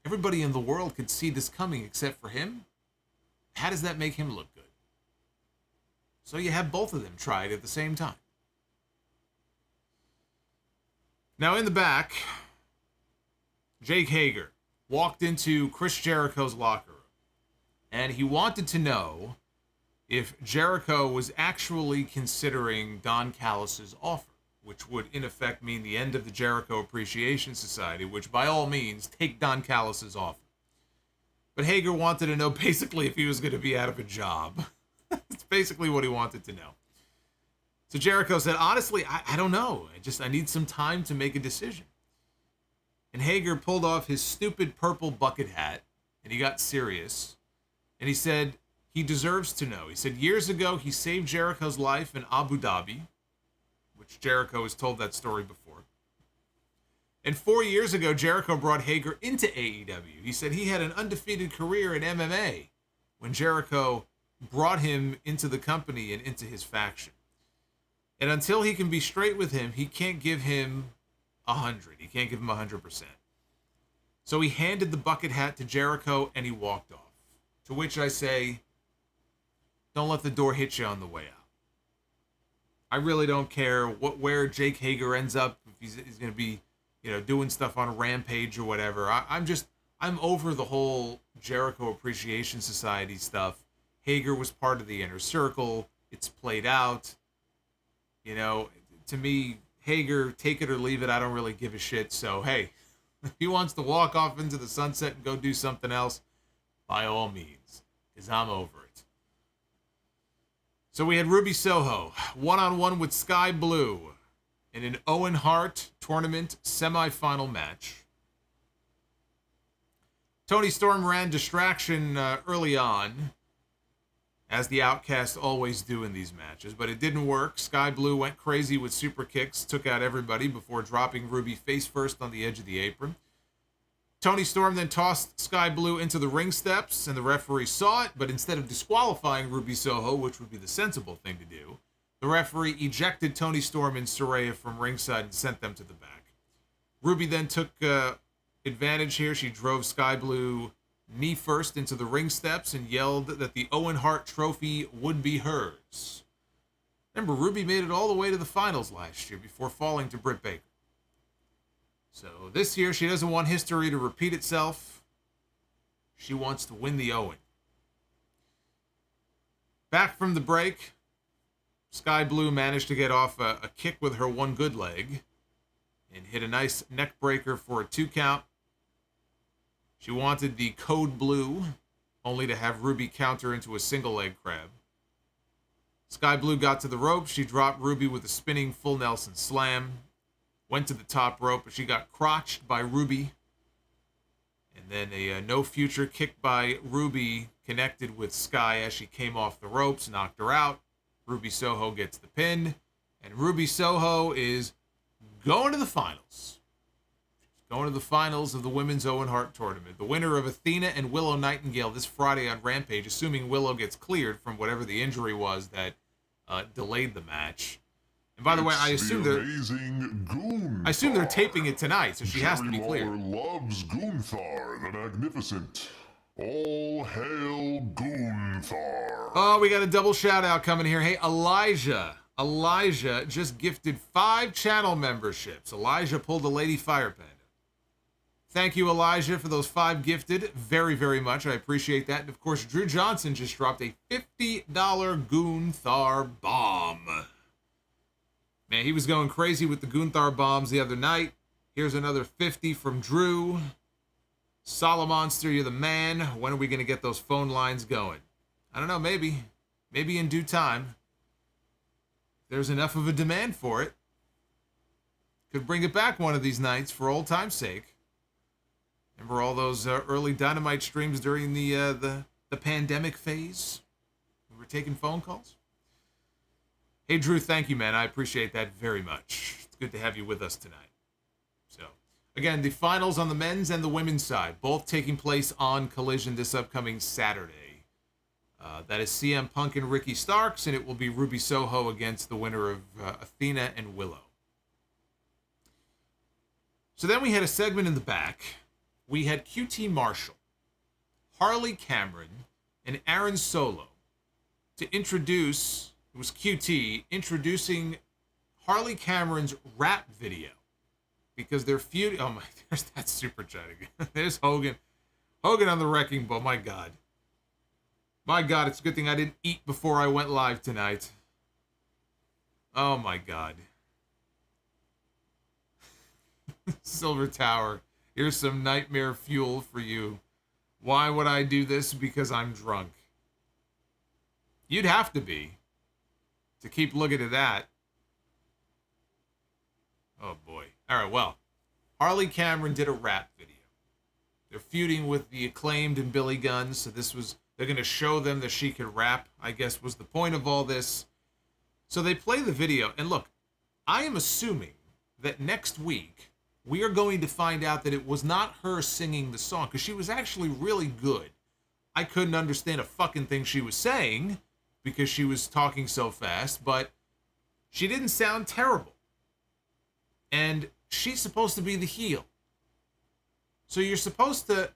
Everybody in the world could see this coming except for him. How does that make him look good? So you have both of them try it at the same time. Now in the back, Jake Hager walked into Chris Jericho's locker room, and he wanted to know if Jericho was actually considering Don Callis' offer, which would in effect mean the end of the Jericho Appreciation Society, which by all means, take Don Callis' offer. But Hager wanted to know basically if he was going to be out of a job. That's basically what he wanted to know. So Jericho said, honestly, I don't know. I need some time to make a decision. And Hager pulled off his stupid purple bucket hat, and he got serious. And he said he deserves to know. He said years ago he saved Jericho's life in Abu Dhabi, which Jericho has told that story before. And 4 years ago, Jericho brought Hager into AEW. He said he had an undefeated career in MMA when Jericho brought him into the company and into his faction. And until he can be straight with him, he can't give him 100. He can't give him 100%. So he handed the bucket hat to Jericho and he walked off. To which I say, don't let the door hit you on the way out. I really don't care where Jake Hager ends up, if he's going to be, doing stuff on a Rampage or whatever. I'm over the whole Jericho Appreciation Society stuff. Hager was part of the Inner Circle. It's played out. To me, Hager, take it or leave it, I don't really give a shit. So, hey, if he wants to walk off into the sunset and go do something else, by all means, because I'm over it. So we had Ruby Soho, one-on-one with Skye Blue in an Owen Hart tournament semifinal match. Tony Storm ran distraction early on, as the Outcasts always do in these matches, but it didn't work. Skye Blue went crazy with super kicks, took out everybody before dropping Ruby face first on the edge of the apron. Tony Storm then tossed Skye Blue into the ring steps, and the referee saw it, but instead of disqualifying Ruby Soho, which would be the sensible thing to do, the referee ejected Tony Storm and Saraya from ringside and sent them to the back. Ruby then took advantage here. She drove Skye Blue knee first into the ring steps and yelled that the Owen Hart trophy would be hers. Remember, Ruby made it all the way to the finals last year before falling to Britt Baker. So this year, she doesn't want history to repeat itself. She wants to win the Owen. Back from the break, Skye Blue managed to get off a kick with her one good leg and hit a nice neck breaker for a 2 count. She wanted the code blue, only to have Ruby counter into a single leg crab. Skye Blue got to the rope. She dropped Ruby with a spinning full Nelson slam. Went to the top rope, but she got crotched by Ruby. And then a no future kick by Ruby connected with Skye as she came off the ropes, knocked her out. Ruby Soho gets the pin. And Ruby Soho is going to the finals. Going to the finals of the Women's Owen Hart Tournament. The winner of Athena and Willow Nightingale this Friday on Rampage, assuming Willow gets cleared from whatever the injury was that delayed the match. And by the way, I assume they're taping it tonight, so she has to be cleared. Loves Gunther, the Magnificent. All hail Gunther. Oh, we got a double shout out coming here. Hey, Elijah just gifted 5 channel memberships. Elijah pulled a Lady Fire Panda. Thank you, Elijah, for those 5 gifted. Very, very much. I appreciate that. And, of course, Drew Johnson just dropped a $50 Gunther bomb. Man, he was going crazy with the Gunther bombs the other night. Here's another 50 from Drew. Solomonster, you're the man. When are we going to get those phone lines going? I don't know, maybe. Maybe in due time. There's enough of a demand for it. Could bring it back one of these nights for old time's sake. Remember all those early Dynamite streams during the pandemic phase? We were taking phone calls? Hey, Drew, thank you, man. I appreciate that very much. It's good to have you with us tonight. So, again, the finals on the men's and the women's side, both taking place on Collision this upcoming Saturday. That is CM Punk and Ricky Starks, and it will be Ruby Soho against the winner of Athena and Willow. So then we had a segment in the back. We had QT Marshall, Harley Cameron, and Aaron Solo to introduce, it was QT, introducing Harley Cameron's rap video. Because they're feud. Oh my, there's that super chat again. There's Hogan. Hogan on the wrecking ball, my God. My God, it's a good thing I didn't eat before I went live tonight. Oh my God. Silver Tower, here's some nightmare fuel for you. Why would I do this? Because I'm drunk. You'd have to be to keep looking at that. Oh boy. All right, well, Harley Cameron did a rap video. They're feuding with the Acclaimed and Billy Gunn, so they're going to show them that she can rap, I guess was the point of all this. So they play the video, and look, I am assuming that next week we are going to find out that it was not her singing the song, because she was actually really good. I couldn't understand a fucking thing she was saying because she was talking so fast, but she didn't sound terrible. And she's supposed to be the heel. So you're supposed to,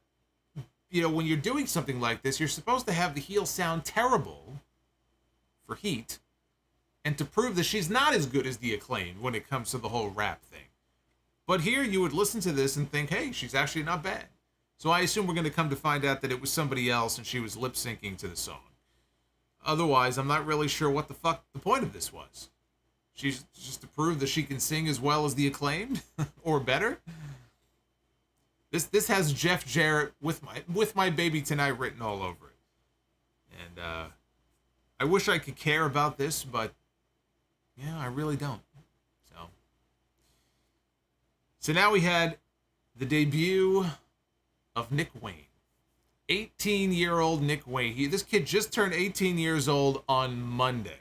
when you're doing something like this, you're supposed to have the heel sound terrible for heat and to prove that she's not as good as the Acclaimed when it comes to the whole rap thing. But here you would listen to this and think, hey, she's actually not bad. So I assume we're going to come to find out that it was somebody else and she was lip syncing to the song. Otherwise, I'm not really sure what the fuck the point of this was. She's just to prove that she can sing as well as the Acclaimed or better. This has Jeff Jarrett with my baby tonight written all over it. And I wish I could care about this, but yeah, I really don't. So now we had the debut of Nick Wayne. 18-year-old Nick Wayne. This kid just turned 18 years old on Monday.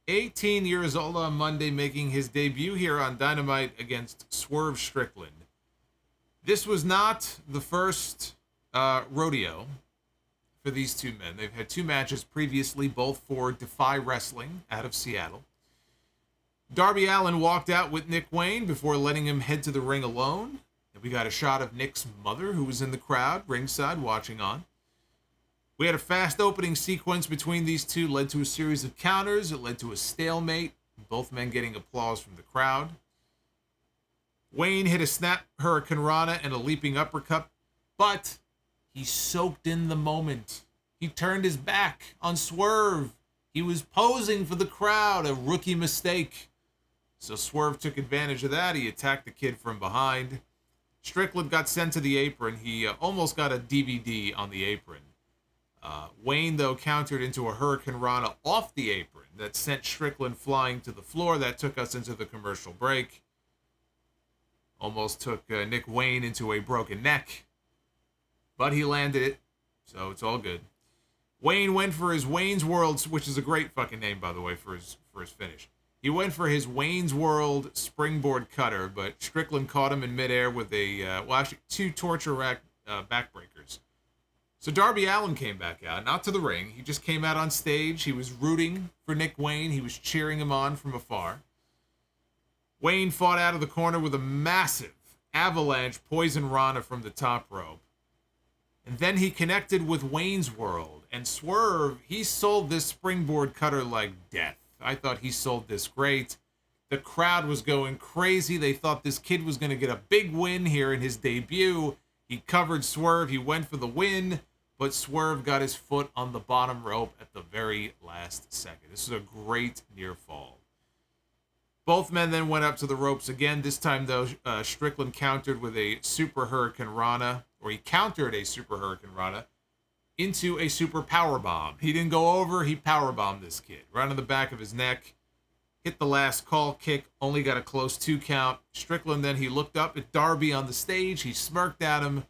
18 years old on Monday, making his debut here on Dynamite against Swerve Strickland. This was not the first rodeo for these two men. They've had two matches previously, both for Defy Wrestling out of Seattle. Darby Allin walked out with Nick Wayne before letting him head to the ring alone. And we got a shot of Nick's mother, who was in the crowd, ringside, watching on. We had a fast opening sequence between these two, led to a series of counters. It led to a stalemate, both men getting applause from the crowd. Wayne hit a snap Hurricane Rana and a leaping uppercut, but he soaked in the moment. He turned his back on Swerve. He was posing for the crowd, a rookie mistake. So Swerve took advantage of that. He attacked the kid from behind. Strickland got sent to the apron. He almost got a DVD on the apron. Wayne, though, countered into a Hurricane Rana off the apron that sent Strickland flying to the floor. That took us into the commercial break. Almost took Nick Wayne into a broken neck. But he landed it, so it's all good. Wayne went for his Wayne's World, which is a great fucking name, by the way, for his finish. He went for his Wayne's World springboard cutter, but Strickland caught him in midair with two torture rack backbreakers. So Darby Allin came back out, not to the ring. He just came out on stage. He was rooting for Nick Wayne. He was cheering him on from afar. Wayne fought out of the corner with a massive avalanche poison Rana from the top rope. And then he connected with Wayne's World. And Swerve, he sold this springboard cutter like death. I thought he sold this great. The crowd was going crazy. They thought this kid was going to get a big win here in his debut. He covered Swerve. He went for the win. But Swerve got his foot on the bottom rope at the very last second. This is a great near fall. Both men then went up to the ropes again. This time, though, Strickland countered with a Super Hurricane Rana. Or he countered a Super Hurricane Rana into a Super Powerbomb. He didn't go over. He powerbombed this kid right on the back of his neck. Hit the last call kick. Only got a close 2 count. Strickland then, he looked up at Darby on the stage. He smirked at him.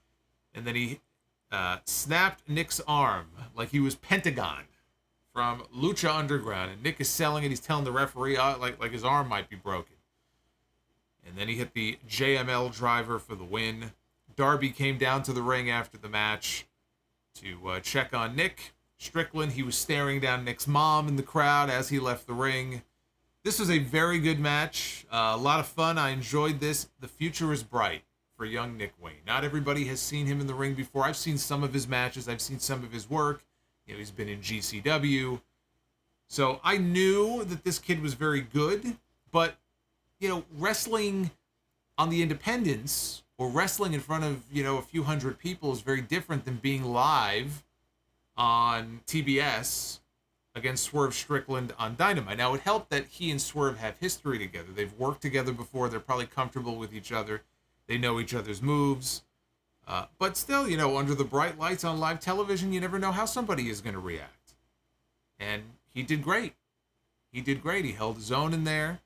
And then he snapped Nick's arm like he was Pentagon from Lucha Underground. And Nick is selling it. He's telling the referee like his arm might be broken. And then he hit the JML driver for the win. Darby came down to the ring after the match to check on Nick. Strickland, he was staring down Nick's mom in the crowd as he left the ring. This was a very good match. A lot of fun. I enjoyed this. The future is bright for young Nick Wayne. Not everybody has seen him in the ring before. I've seen some of his matches. I've seen some of his work. He's been in GCW. So I knew that this kid was very good. But, wrestling on the independents or wrestling in front of, a few hundred people is very different than being live on TBS against Swerve Strickland on Dynamite. Now, it helped that he and Swerve have history together. They've worked together before. They're probably comfortable with each other. They know each other's moves. But still, you know, under the bright lights on live television, you never know how somebody is going to react. And he did great. He did great. He held his own in there.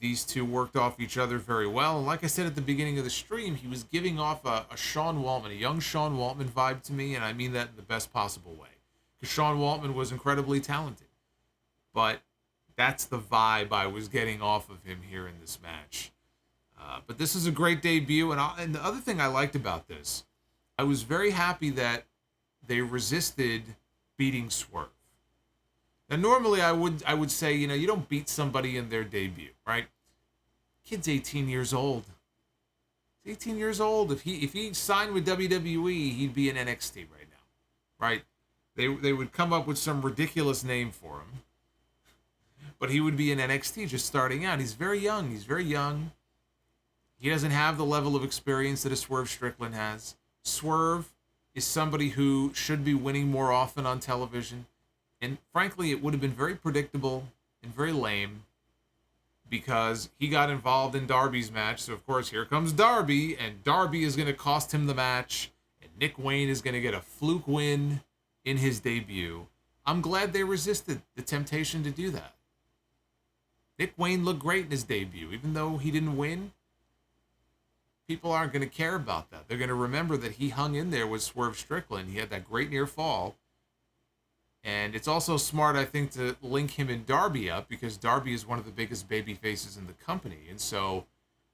These two worked off each other very well. And like I said at the beginning of the stream, he was giving off a Sean Waltman, a young Sean Waltman vibe to me, and I mean that in the best possible way. Because Sean Waltman was incredibly talented. But that's the vibe I was getting off of him here in this match. But this is a great debut. And the other thing I liked about this, I was very happy that they resisted beating Swerve. Now, normally I would say, you know, you don't beat somebody in their debut, right? Kid's 18 years old. He's 18 years old. If he signed with WWE, he'd be in NXT right now, right? They would come up with some ridiculous name for him, but he would be in NXT just starting out. He's very young. He's very young. He doesn't have the level of experience that a Swerve Strickland has. Swerve is somebody who should be winning more often on television. And frankly, it would have been very predictable and very lame because he got involved in Darby's match. So, of course, here comes Darby, and Darby is going to cost him the match, and Nick Wayne is going to get a fluke win in his debut. I'm glad they resisted the temptation to do that. Nick Wayne looked great in his debut. Even though he didn't win, people aren't going to care about that. They're going to remember that he hung in there with Swerve Strickland. He had that great near fall. And it's also smart, I think, to link him and Darby up because Darby is one of the biggest baby faces in the company. And so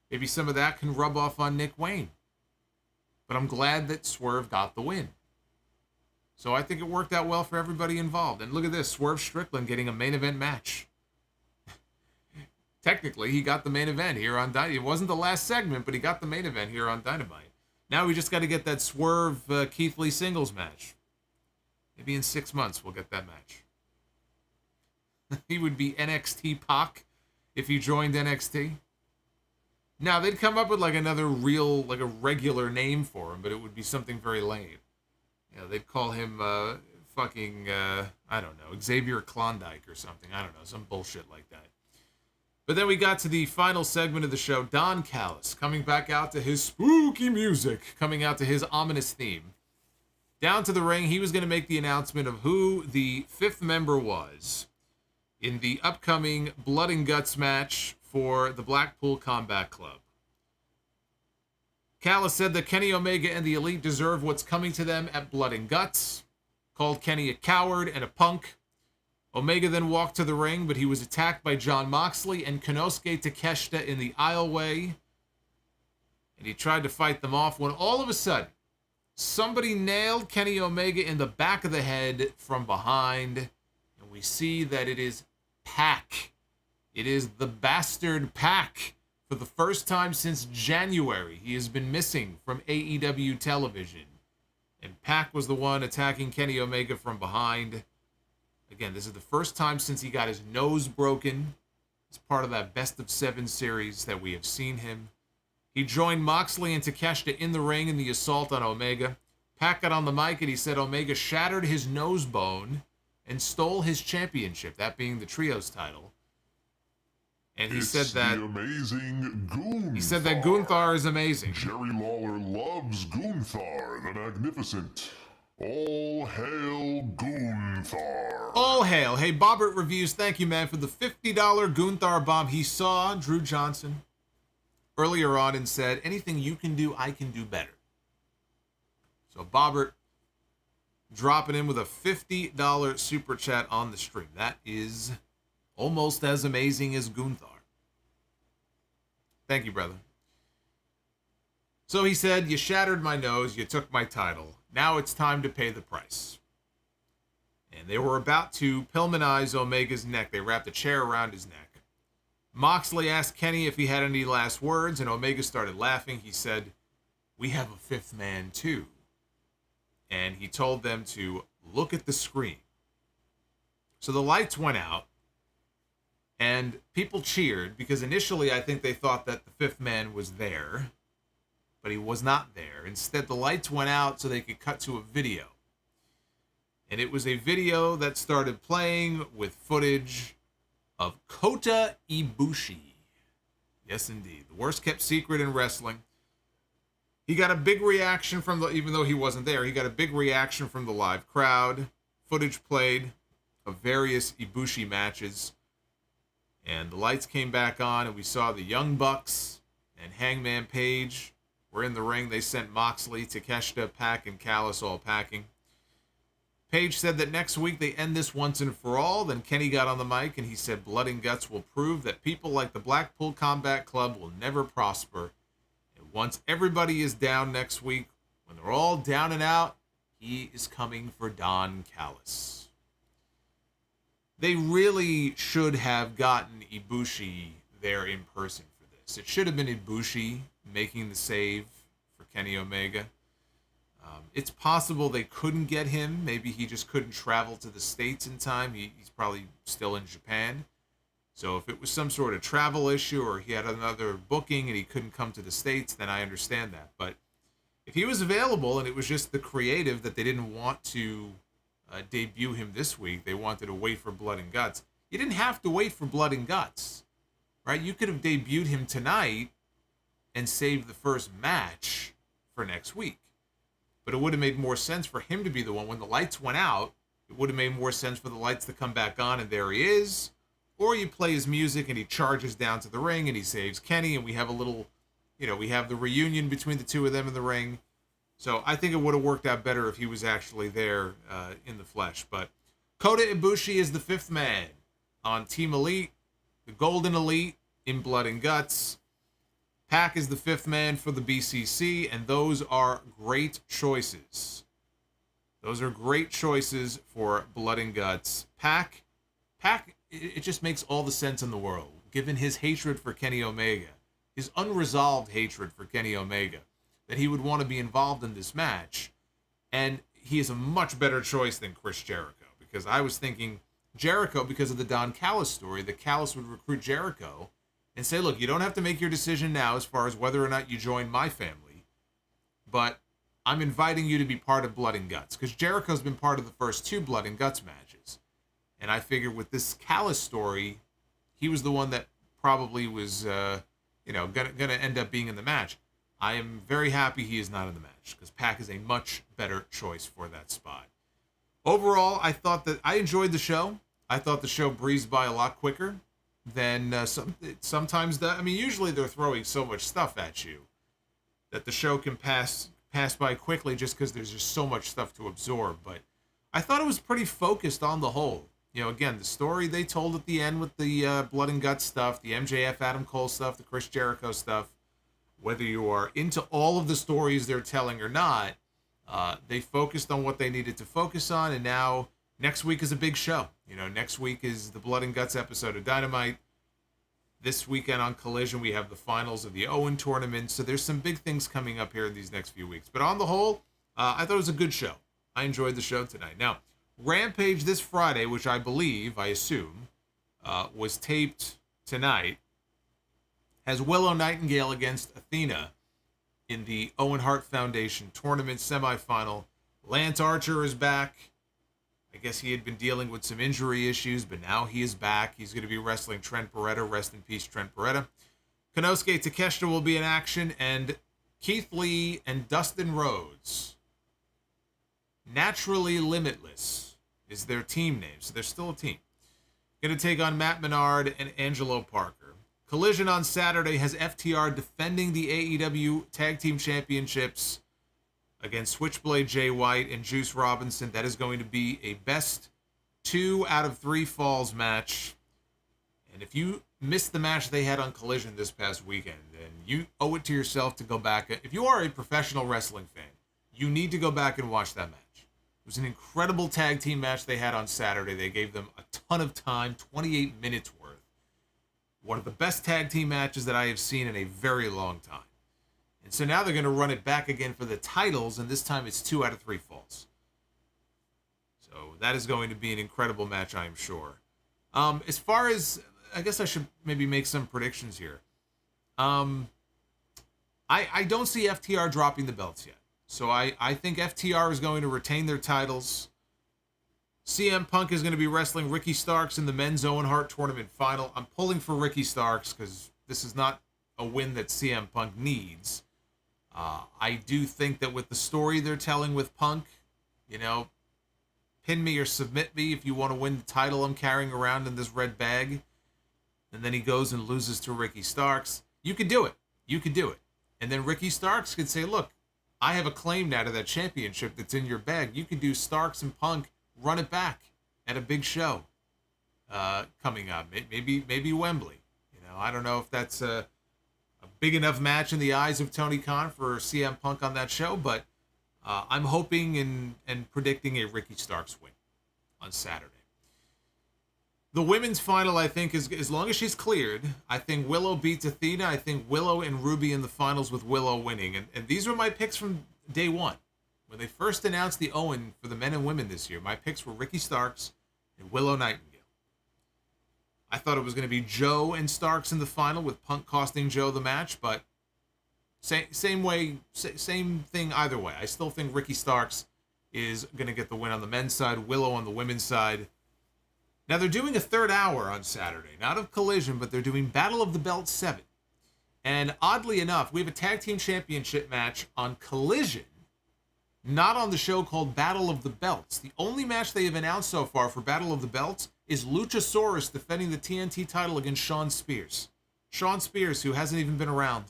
maybe some of that can rub off on Nick Wayne. But I'm glad that Swerve got the win. So I think it worked out well for everybody involved. And look at this, Swerve Strickland getting a main event match. Technically, he got the main event here on Dynamite. It wasn't the last segment, but he got the main event here on Dynamite. Now we just got to get that Swerve Keith Lee singles match. Maybe in 6 months we'll get that match. He would be NXT Pac if he joined NXT. Now, they'd come up with like another real, like a regular name for him, but it would be something very lame. You know, they'd call him I don't know, Xavier Klondike or something. I don't know, some bullshit like that. But then we got to the final segment of the show. Don Callis coming back out to his spooky music, coming out to his ominous theme. Down to the ring, he was going to make the announcement of who the fifth member was in the upcoming Blood and Guts match for the Blackpool Combat Club. Callis said that Kenny Omega and the Elite deserve what's coming to them at Blood and Guts, called Kenny a coward and a punk. Omega then walked to the ring, but he was attacked by Jon Moxley and Konosuke Takeshita in the aisleway, and he tried to fight them off when all of a sudden, somebody nailed Kenny Omega in the back of the head from behind, and we see that it is Pac. It is the bastard Pac. For the first time since January, he has been missing from AEW television. And Pac was the one attacking Kenny Omega from behind. Again, this is the first time since he got his nose broken. It's part of that best of 7 series that we have seen him. He joined Moxley and Takeshita in the ring in the assault on Omega. Pac got on the mic and he said Omega shattered his nose bone and stole his championship, that being the Trios title. And he said that the amazing Gunther. He said that Gunther is amazing. Jerry Lawler loves Gunther, the Magnificent. All hail Gunther. All hail. Hey, Bobbert Reviews, thank you, man, for the $50 Gunther bomb. He saw Drew Johnson earlier on and said, anything you can do, I can do better. So Bobbert dropping in with a $50 super chat on the stream. That is almost as amazing as Gunther. Thank you, brother. So he said, you shattered my nose, you took my title. Now it's time to pay the price. And they were about to Pillmanize Omega's neck. They wrapped a chair around his neck. Moxley asked Kenny if he had any last words, and Omega started laughing. He said, we have a fifth man too. And he told them to look at the screen. So the lights went out, and people cheered, because initially I think they thought that the fifth man was there, but he was not there. Instead, the lights went out so they could cut to a video. And it was a video that started playing with footage of KOTA IBUSHI. Yes, indeed. The worst kept secret in wrestling. He got a big reaction from the, even though he wasn't there, he got a big reaction from the live crowd. Footage played of various Ibushi matches. And the lights came back on, and we saw the Young Bucks and Hangman Page were in the ring. They sent Moxley, Takeshita, Pac, and Callis all packing. Page said that next week they end this once and for all. Then Kenny got on the mic and he said Blood and Guts will prove that people like the Blackpool Combat Club will never prosper. And once everybody is down next week, when they're all down and out, he is coming for Don Callis. They really should have gotten Ibushi there in person for this. It should have been Ibushi making the save for Kenny Omega. It's possible they couldn't get him. Maybe he just couldn't travel to the States in time. He's probably still in Japan. So if it was some sort of travel issue or he had another booking and he couldn't come to the States, then I understand that. But if he was available and it was just the creative that they didn't want to debut him this week, they wanted to wait for Blood and Guts. You didn't have to wait for Blood and Guts, right? You could have debuted him tonight and saved the first match for next week. But it would have made more sense for him to be the one. When the lights went out, it would have made more sense for the lights to come back on, and there he is. Or you play his music, and he charges down to the ring, and he saves Kenny, and we have a little, we have the reunion between the two of them in the ring. So I think it would have worked out better if he was actually there in the flesh. But KOTA IBUSHI is the fifth man on Team Elite, the Golden Elite in Blood and Guts. Pac is the fifth man for the BCC, and those are great choices. Those are great choices for Blood and Guts. Pac, it just makes all the sense in the world, given his hatred for Kenny Omega, his unresolved hatred for Kenny Omega, that he would want to be involved in this match. And he is a much better choice than Chris Jericho, because I was thinking Jericho, because of the Don Callis story, that Callis would recruit Jericho and say, look, you don't have to make your decision now as far as whether or not you join my family, but I'm inviting you to be part of Blood and Guts, because Jericho's been part of the first two Blood and Guts matches. And I figured with this Callis story, he was the one that probably was, gonna end up being in the match. I am very happy he is not in the match, because Pac is a much better choice for that spot. Overall, I thought that I enjoyed the show. I thought the show breezed by a lot quicker than sometimes. Usually they're throwing so much stuff at you that the show can pass by quickly just because there's just so much stuff to absorb. But I thought it was pretty focused on the whole. Again, the story they told at the end with the Blood and Guts stuff, the MJF Adam Cole stuff, the Chris Jericho stuff, whether you are into all of the stories they're telling or not, they focused on what they needed to focus on, and now next week is a big show. Next week is the Blood and Guts episode of Dynamite. This weekend on Collision, we have the finals of the Owen tournament. So there's some big things coming up here in these next few weeks. But on the whole, I thought it was a good show. I enjoyed the show tonight. Now, Rampage this Friday, which I assume, was taped tonight, has Willow Nightingale against Athena in the Owen Hart Foundation tournament semifinal. Lance Archer is back. I guess he had been dealing with some injury issues, but now he is back. He's going to be wrestling Trent Beretta. Rest in peace, Trent Beretta. Konosuke Takeshita will be in action, and Keith Lee and Dustin Rhodes. Naturally Limitless is their team name, so they're still a team. Going to take on Matt Menard and Angelo Parker. Collision on Saturday has FTR defending the AEW Tag Team Championships against Switchblade Jay White and Juice Robinson. That is going to be a best 2 out of 3 falls match. And if you missed the match they had on Collision this past weekend, then you owe it to yourself to go back. If you are a professional wrestling fan, you need to go back and watch that match. It was an incredible tag team match they had on Saturday. They gave them a ton of time, 28 minutes worth. One of the best tag team matches that I have seen in a very long time. And so now they're going to run it back again for the titles, and this time it's 2 out of 3 falls. So that is going to be an incredible match, I am sure. As far as, I guess I should maybe make some predictions here. I don't see FTR dropping the belts yet. So I think FTR is going to retain their titles. CM Punk is going to be wrestling Ricky Starks in the men's Owen Hart tournament final. I'm pulling for Ricky Starks because this is not a win that CM Punk needs. I do think that with the story they're telling with Punk, you know, pin me or submit me if you want to win the title I'm carrying around in this red bag. And then he goes and loses to Ricky Starks. You could do it. You could do it. And then Ricky Starks could say, look, I have a claim now to that championship that's in your bag. You could do Starks and Punk, run it back at a big show coming up. Maybe Wembley. You know, I don't know if that's a big enough match in the eyes of Tony Khan for CM Punk on that show, but I'm hoping and predicting a Ricky Starks win on Saturday. The women's final, I think, is as long as she's cleared, I think Willow beats Athena. I think Willow and Ruby in the finals with Willow winning. And these were my picks from day one. When they first announced the Owen for the men and women this year, my picks were Ricky Starks and Willow Nightingale. I thought it was going to be Joe and Starks in the final with Punk costing Joe the match, but same thing either way. I still think Ricky Starks is going to get the win on the men's side, Willow on the women's side. Now, they're doing a third hour on Saturday. Not of Collision, but they're doing Battle of the Belt 7. And oddly enough, we have a tag team championship match on Collision, not on the show called Battle of the Belts. The only match they have announced so far for Battle of the Belts is Luchasaurus defending the TNT title against Shawn Spears. Shawn Spears, who hasn't even been around.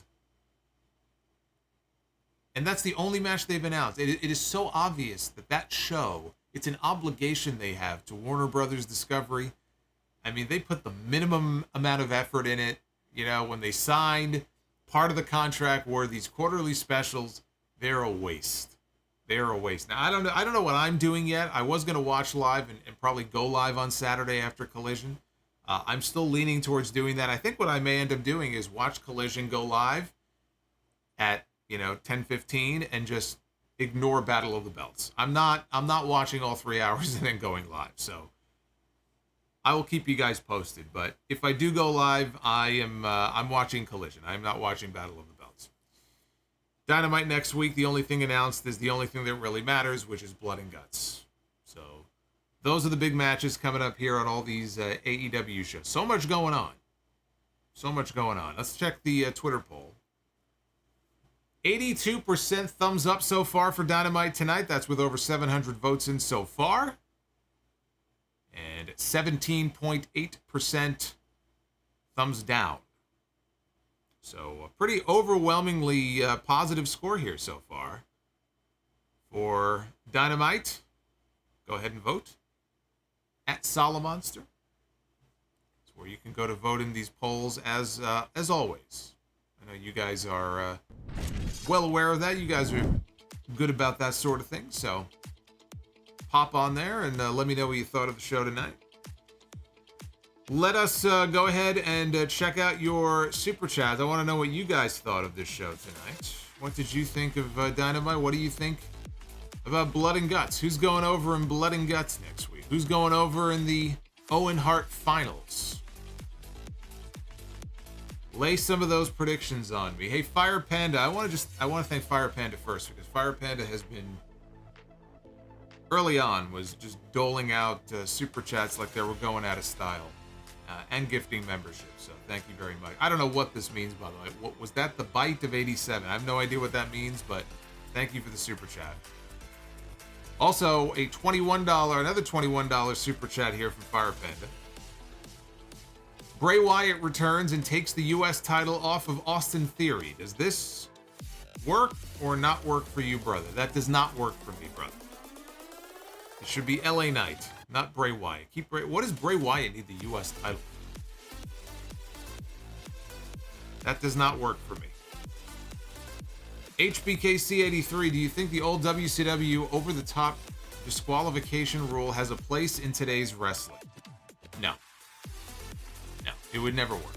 And that's the only match they've announced. It is so obvious that show, it's an obligation they have to Warner Brothers Discovery. I mean, they put the minimum amount of effort in it. You know, when they signed, part of the contract were these quarterly specials. They're a waste. They're a waste. Now, I don't know what I'm doing yet. I was going to watch live and probably go live on Saturday after Collision. I'm still leaning towards doing that. I think what I may end up doing is watch Collision go live at 10:15 and just ignore Battle of the Belts. I'm not watching all 3 hours and then going live. So I will keep you guys posted. But if I do go live, I'm watching Collision. I'm not watching Battle of the Belts. Dynamite next week. The only thing announced is the only thing that really matters, which is Blood and Guts. So those are the big matches coming up here on all these AEW shows. So much going on. So much going on. Let's check the Twitter poll. 82% thumbs up so far for Dynamite tonight. That's with over 700 votes in so far. And 17.8% thumbs down. So a pretty overwhelmingly positive score here so far for Dynamite. Go ahead and vote at Solomonster. That's where you can go to vote in these polls as always. I know you guys are well aware of that. You guys are good about that sort of thing. So hop on there and let me know what you thought of the show tonight. Let us go ahead and check out your Super Chats. I want to know what you guys thought of this show tonight. What did you think of Dynamite? What do you think about Blood and Guts? Who's going over in Blood and Guts next week? Who's going over in the Owen Hart finals? Lay some of those predictions on me. Hey, Fire Panda, I want to thank Fire Panda first, because Fire Panda has been early on was just doling out Super Chats like they were going out of style. And gifting membership, so thank you very much. I don't know what this means, by the way. What was that? The bite of 87. I have no idea what that means, but thank you for the super chat. Also, another $21 super chat here from Fire Panda. Bray Wyatt returns and takes the U.S. title off of Austin Theory. Does this work or not work for you, brother? That does not work for me, brother. It should be LA Knight, not Bray Wyatt. What does Bray Wyatt need the U.S. title? That does not work for me. HBKC83, do you think the old WCW over-the-top disqualification rule has a place in today's wrestling? No. No, it would never work.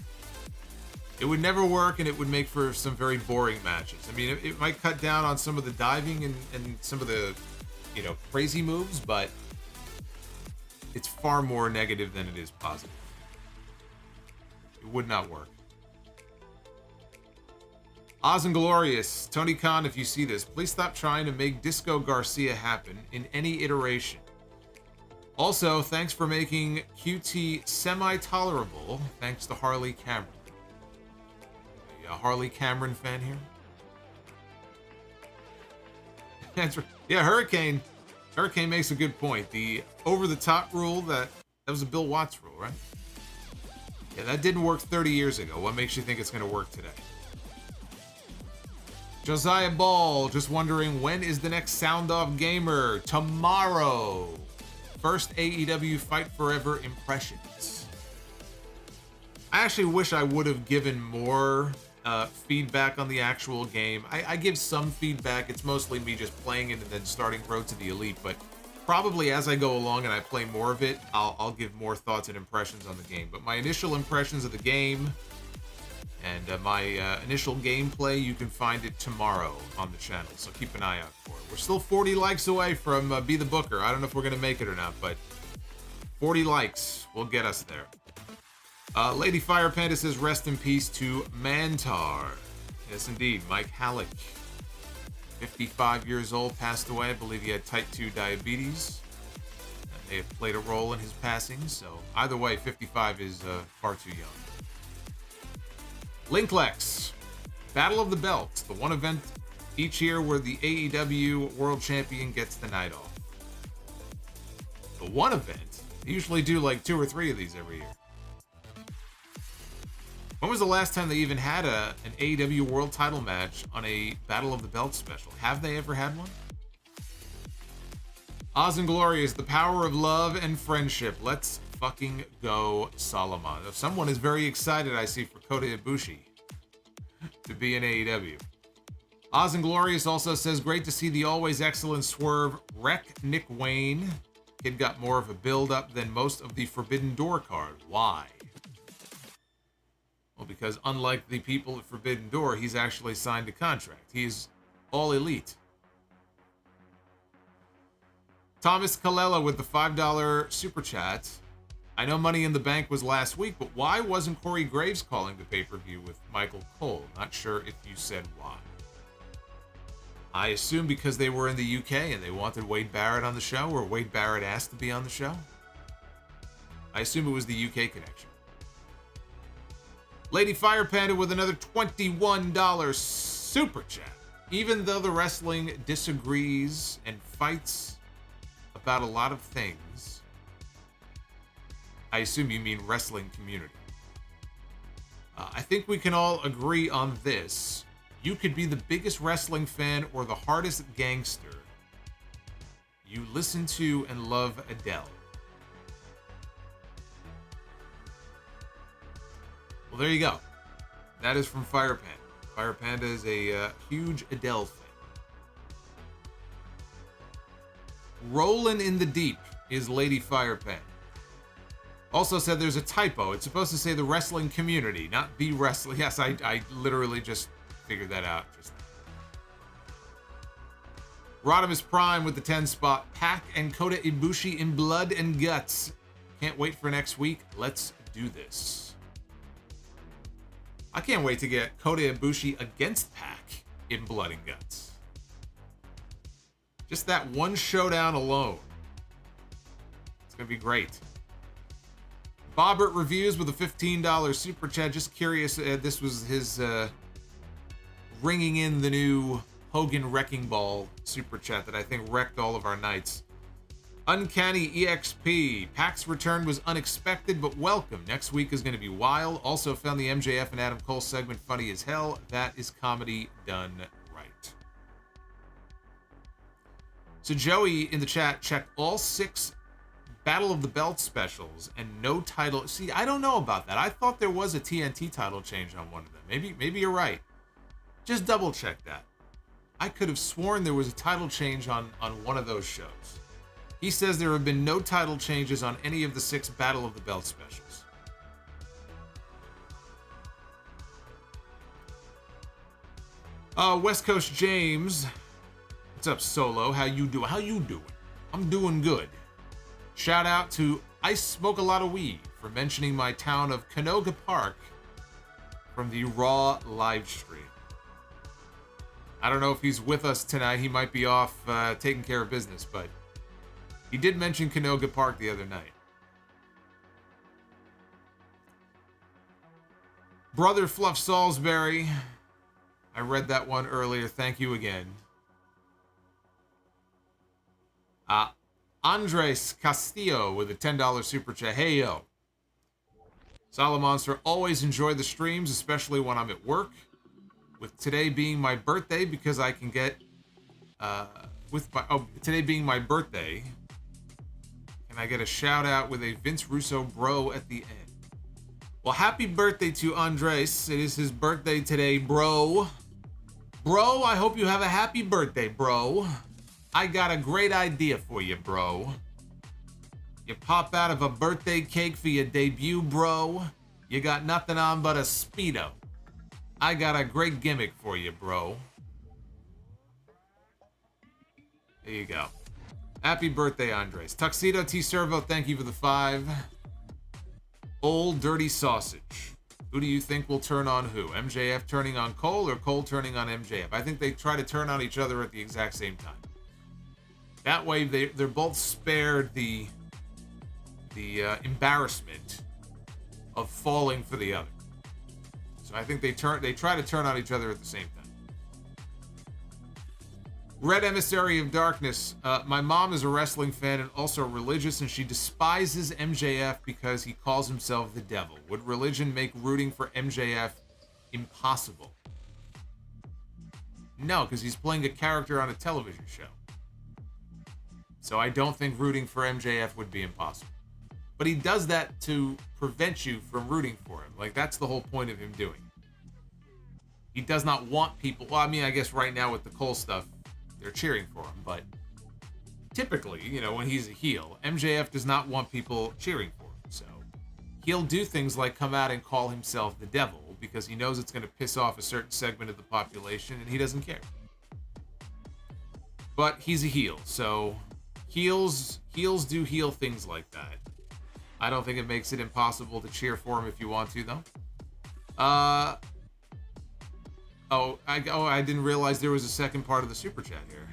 It would never work, and it would make for some very boring matches. I mean, it might cut down on some of the diving and some of the crazy moves, but it's far more negative than it is positive. It would not work. Oz and Glorious, Tony Khan, if you see this, please stop trying to make Disco Garcia happen in any iteration. Also, thanks for making QT semi-tolerable, thanks to Harley Cameron. A Harley Cameron fan here? That's right. Yeah, Hurricane makes a good point. The over-the-top rule, that was a Bill Watts rule, right? Yeah, that didn't work 30 years ago. What makes you think it's going to work today? Josiah Ball, just wondering, when is the next Sound Off Gamer? Tomorrow. First AEW Fight Forever impressions. I actually wish I would have given more feedback on the actual game. I give some feedback. It's mostly me just playing it and then starting Road to the Elite, but probably as I go along and I play more of it, I'll give more thoughts and impressions on the game. But my initial impressions of the game and my initial gameplay, you can find it tomorrow on the channel, so keep an eye out for it. We're still 40 likes away from Be the Booker. I don't know if we're going to make it or not, but 40 likes will get us there. Lady Fire Panda says, rest in peace to Mantar. Yes, indeed. Mike Halleck, 55 years old, passed away. I believe he had type 2 diabetes. That may have played a role in his passing, so either way, 55 is far too young. Linklex, Battle of the Belts, the one event each year where the AEW World Champion gets the night off. The one event? They usually do like 2 or 3 of these every year. When was the last time they even had an AEW World title match on a Battle of the Belts special? Have they ever had one? Oz and Glory is the power of love and friendship. Let's fucking go, Solomon. Someone is very excited, I see, for Kota Ibushi to be in AEW. Oz and Glorious also says, great to see the always excellent Swerve wreck Nick Wayne. Kid got more of a build-up than most of the Forbidden Door card. Why? Well, because unlike the people at Forbidden Door, he's actually signed a contract. He's all elite. Thomas Kallela with the $5 super chat. I know Money in the Bank was last week, but why wasn't Corey Graves calling the pay-per-view with Michael Cole? Not sure if you said why. I assume because they were in the UK and they wanted Wade Barrett on the show, or Wade Barrett asked to be on the show. I assume it was the UK connection. Lady Fire Panda with another $21 super chat. Even though the wrestling disagrees and fights about a lot of things, I assume you mean wrestling community. I think we can all agree on this. You could be the biggest wrestling fan or the hardest gangster. You listen to and love Adele. Well, there you go. That is from Fire Panda. Fire Panda is a huge Adele fan. Rollin' in the Deep is Lady Fire Panda. Also said there's a typo. It's supposed to say the wrestling community, not the wrestling. Yes, I literally just figured that out. Rodimus Prime with the 10 spot. Pac and Kota Ibushi in blood and guts. Can't wait for next week. Let's do this. I can't wait to get Kota Ibushi against Pac in blood and guts. Just that one showdown alone. It's going to be great. Bobbert Reviews with a $15 super chat. Just curious, this was his ringing in the new Hogan Wrecking Ball super chat that I think wrecked all of our nights. Uncanny EXP. Pac's return was unexpected, but welcome. Next week is going to be wild. Also found the MJF and Adam Cole segment funny as hell. That is comedy done right. So Joey in the chat checked all 6 Battle of the Belt specials and no title. See, I don't know about that. I thought there was a TNT title change on one of them. Maybe you're right. Just double check that. I could have sworn there was a title change on one of those shows. He says there have been no title changes on any of the 6 Battle of the Belt specials. West Coast James. What's up, Solo? How you doing? I'm doing good. Shout out to I Smoke a Lot of Weed for mentioning my town of Canoga Park from the Raw live stream. I don't know if he's with us tonight. He might be off taking care of business, but He did mention Canoga Park the other night. Brother Fluff Salisbury. I read that one earlier. Thank you again. Andres Castillo with a $10 super chat. Hey, yo. Solomonster, always enjoy the streams, especially when I'm at work. With today being my birthday, because I can get... today being my birthday, can I get a shout out with a Vince Russo bro at the end? Well, happy birthday to Andres. It is his birthday today, bro. Bro, I hope you have a happy birthday, bro. I got a great idea for you, bro. You pop out of a birthday cake for your debut, bro. You got nothing on but a Speedo. I got a great gimmick for you, bro. There you go. Happy birthday, Andres. Tuxedo T Servo, thank you for the 5. Old Dirty Sausage. Who do you think will turn on who? MJF turning on Cole or Cole turning on MJF? I think they try to turn on each other at the exact same time. That way, they're both spared the embarrassment of falling for the other. So I think they try to turn on each other at the same time. Red Emissary of Darkness. My mom is a wrestling fan and also religious, and she despises MJF because he calls himself the devil. Would religion make rooting for MJF impossible? No, because he's playing a character on a television show. So I don't think rooting for MJF would be impossible. But he does that to prevent you from rooting for him. Like, that's the whole point of him doing it. He does not want people... Well, I mean, I guess right now with the Cole stuff, they're cheering for him. But typically, you know, when he's a heel, MJF does not want people cheering for him. So he'll do things like come out and call himself the devil because he knows it's going to piss off a certain segment of the population, and he doesn't care. But he's a heel, so... Heels do heel things like that. I don't think it makes it impossible to cheer for him if you want to, though. I didn't realize there was a second part of the super chat here.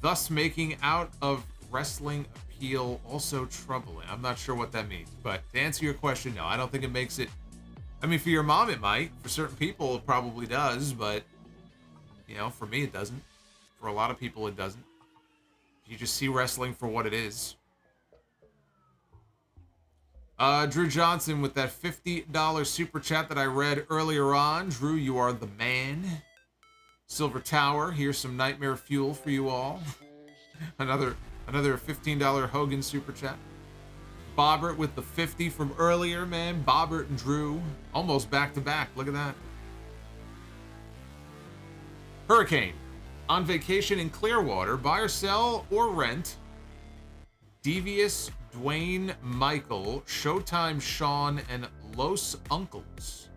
Thus making out of wrestling appeal also troubling. I'm not sure what that means, but to answer your question, no, I don't think it makes it... I mean, for your mom it might. For certain people it probably does, but, you know, for me it doesn't. For a lot of people it doesn't. You just see wrestling for what it is. Drew Johnson with that $50 super chat that I read earlier on. Drew, you are the man. Silver Tower, here's some nightmare fuel for you all. Another $15 Hogan super chat. Bobbert with the 50 from earlier, man. Bobbert and Drew almost back to back. Look at that. Hurricane. On vacation in Clearwater, buy or sell or rent. Devious, Dwayne, Michael, Showtime, Sean, and Los Uncles.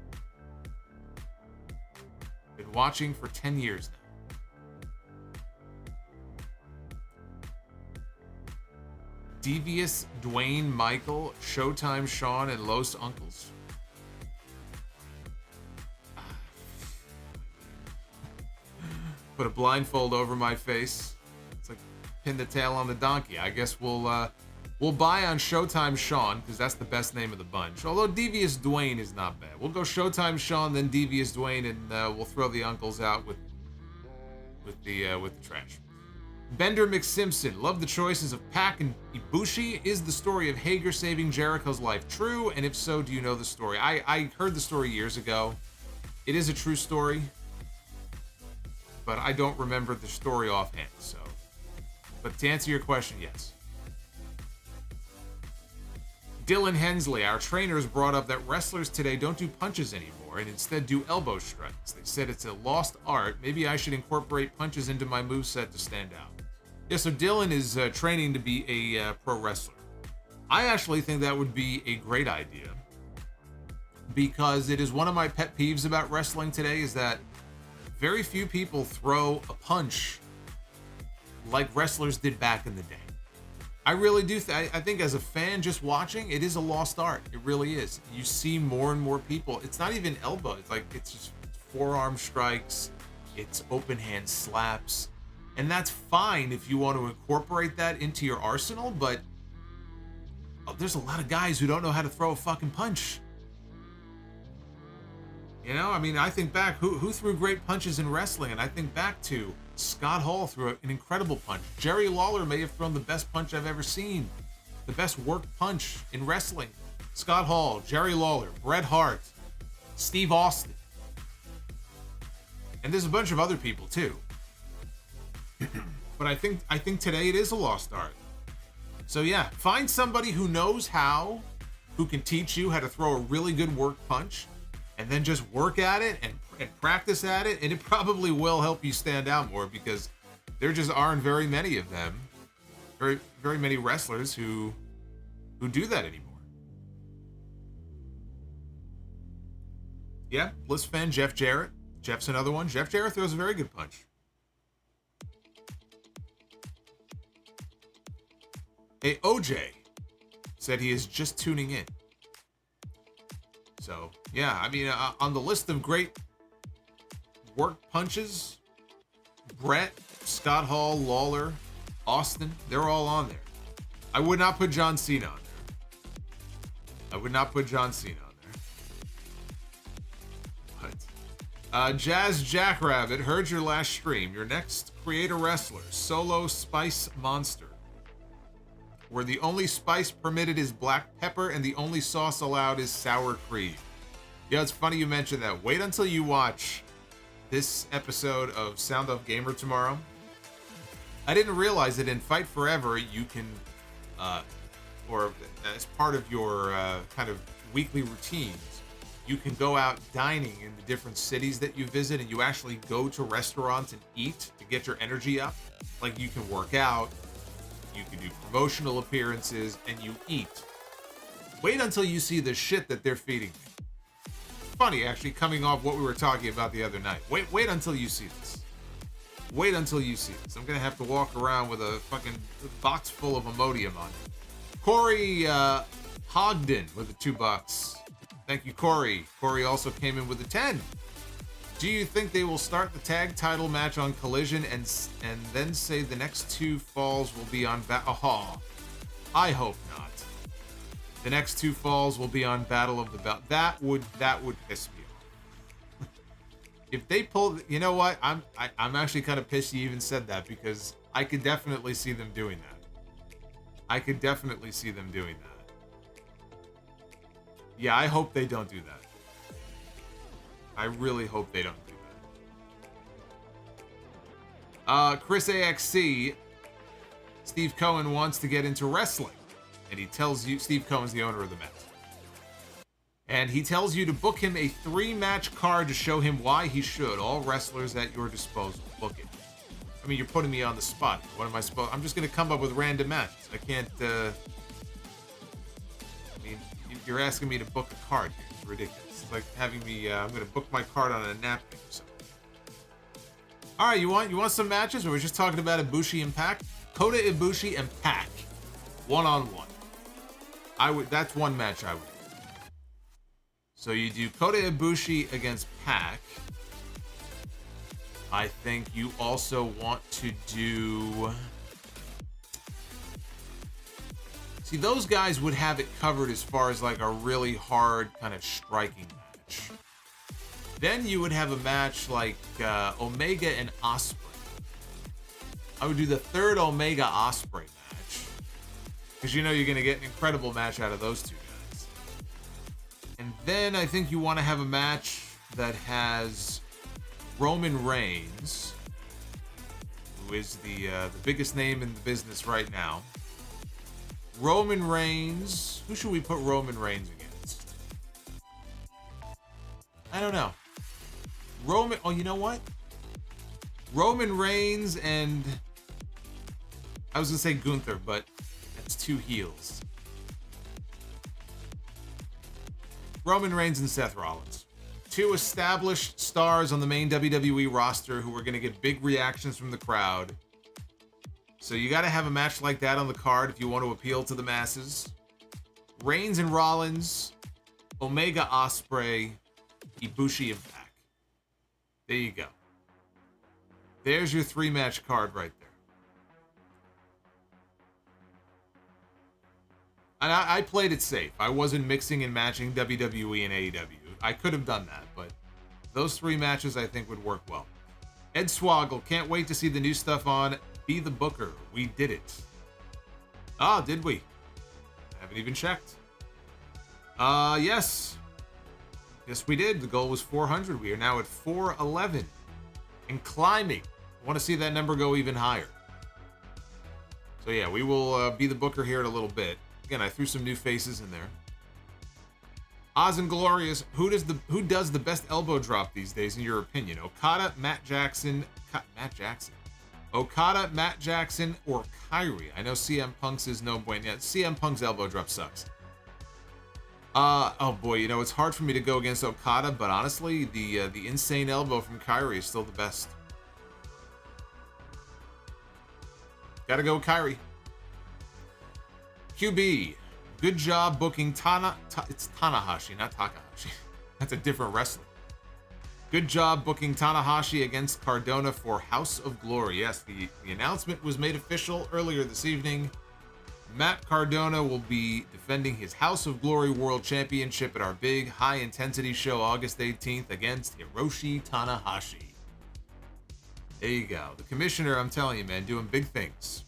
Been watching for 10 years now. Devious, Dwayne, Michael, Showtime, Sean, and Los Uncles. Put a blindfold over my face. It's like pin the tail on the donkey. I guess we'll buy on Showtime Sean because that's the best name of the bunch. Although Devious Dwayne is not bad. We'll go Showtime Sean, then Devious Dwayne, and we'll throw the uncles out with the trash. Bender McSimpson, love the choices of Pac and Ibushi. Is the story of Hager saving Jericho's life true? And if so, do you know the story? I heard the story years ago. It is a true story, but I don't remember the story offhand, so. But to answer your question, yes. Dylan Hensley, our trainers brought up that wrestlers today don't do punches anymore and instead do elbow strikes. They said it's a lost art. Maybe I should incorporate punches into my moveset to stand out. Yeah, so Dylan is training to be a pro wrestler. I actually think that would be a great idea because it is one of my pet peeves about wrestling today is that very few people throw a punch like wrestlers did back in the day. I really do. I think as a fan just watching, it is a lost art. It really is. You see more and more people. It's not even elbows. It's just forearm strikes. It's open hand slaps. And that's fine if you want to incorporate that into your arsenal, but there's a lot of guys who don't know how to throw a fucking punch. You know, I mean, I think back, who threw great punches in wrestling? And I think back to Scott Hall threw an incredible punch. Jerry Lawler may have thrown the best punch I've ever seen. The best work punch in wrestling. Scott Hall, Jerry Lawler, Bret Hart, Steve Austin. And there's a bunch of other people too. But I think today it is a lost art. So yeah, find somebody who knows how, who can teach you how to throw a really good work punch, and then just work at it and practice at it, and it probably will help you stand out more, because there just aren't very many of them, very many wrestlers who do that anymore. Yeah, Bliss fan Jeff Jarrett. Jeff's another one. Jeff Jarrett throws a very good punch. Hey, OJ said he is just tuning in. So, yeah, I mean, on the list of great work punches, Brett, Scott Hall, Lawler, Austin, they're all on there. I would not put John Cena on there. I would not put John Cena on there. But, Jazz Jackrabbit, heard your last stream. Your next creator wrestler, Solo Spice Monster, where the only spice permitted is black pepper and the only sauce allowed is sour cream. Yeah, it's funny you mentioned that. Wait until you watch this episode of Sound Off Gamer tomorrow. I didn't realize that in Fight Forever you can, or as part of your kind of weekly routines, you can go out dining in the different cities that you visit, and you actually go to restaurants and eat to get your energy up. Like, you can work out, you can do promotional appearances, and you eat. Wait until you see the shit that they're feeding me. Funny, actually, coming off what we were talking about the other night. Wait until you see this. Wait until you see this. I'm gonna have to walk around with a fucking box full of Imodium on it. Corey Hogden with the $2. Thank you, Corey. Corey also came in with a 10. Do you think they will start the tag title match on Collision and then say the next two falls will be on I hope not. The next two falls will be on Battle of the Belt. That would piss me off. If they pull, you know what? I'm actually kind of pissed you even said that, because I could definitely see them doing that. I could definitely see them doing that. Yeah, I hope they don't do that. I really hope they don't do that. Chris AXC, Steve Cohen wants to get into wrestling, and he tells you, Steve Cohen's the owner of the Met, and he tells you to book him a 3-match card to show him why he should. All wrestlers at your disposal. Book it. I mean, you're putting me on the spot. What am I supposed? I'm just going to come up with random matches. I can't. I mean, you're asking me to book a card here. It's ridiculous. It's like having me. I'm going to book my card on a napkin or something. All right, you want some matches? Or we're just talking about Ibushi and Pac. Kota Ibushi and Pac, 1-on-1. That's one match I would do. So you do Kota Ibushi against Pac. I think you also want to do... See, those guys would have it covered as far as like a really hard kind of striking match. Then you would have a match like Omega and Ospreay. I would do the third Omega Ospreay match, because you know you're going to get an incredible match out of those two guys. And then I think you want to have a match that has Roman Reigns, who is the biggest name in the business right now. Roman Reigns. Who should we put Roman Reigns against? I don't know. Oh, you know what? Roman Reigns and... I was going to say Gunther, but that's two heels. Roman Reigns and Seth Rollins. Two established stars on the main WWE roster who are going to get big reactions from the crowd. So you got to have a match like that on the card if you want to appeal to the masses. Reigns and Rollins, Omega, Ospreay, Ibushi, and Pac. There you go. There's your 3-match card right there. And I played it safe. I wasn't mixing and matching WWE and AEW. I could have done that, but those 3 matches I think would work well. Ed Swoggle, can't wait to see the new stuff on Be the Booker. We did it. Ah, did we? I haven't even checked. Yes. Yes, we did. The goal was 400. We are now at 411 and climbing. I want to see that number go even higher. So yeah, we will be the Booker here in a little bit. Again, I threw some new faces in there. Oz and Glorious, who does the best elbow drop these days in your opinion? Okada, Matt Jackson, Okada, Matt Jackson, or Kyrie? I know CM Punk's is no bueno. Yeah, CM Punk's elbow drop sucks. Oh boy, it's hard for me to go against Okada, but honestly, the insane elbow from Kyrie is still the best. Gotta go with Kyrie. QB, good job booking it's Tanahashi, not Takahashi. That's a different wrestler. Good job booking Tanahashi against Cardona for House of Glory. Yes, the announcement was made official earlier this evening. Matt Cardona will be defending his House of Glory World Championship at our big high-intensity show August 18th against Hiroshi Tanahashi. There you go. The commissioner, I'm telling you, man, doing big things.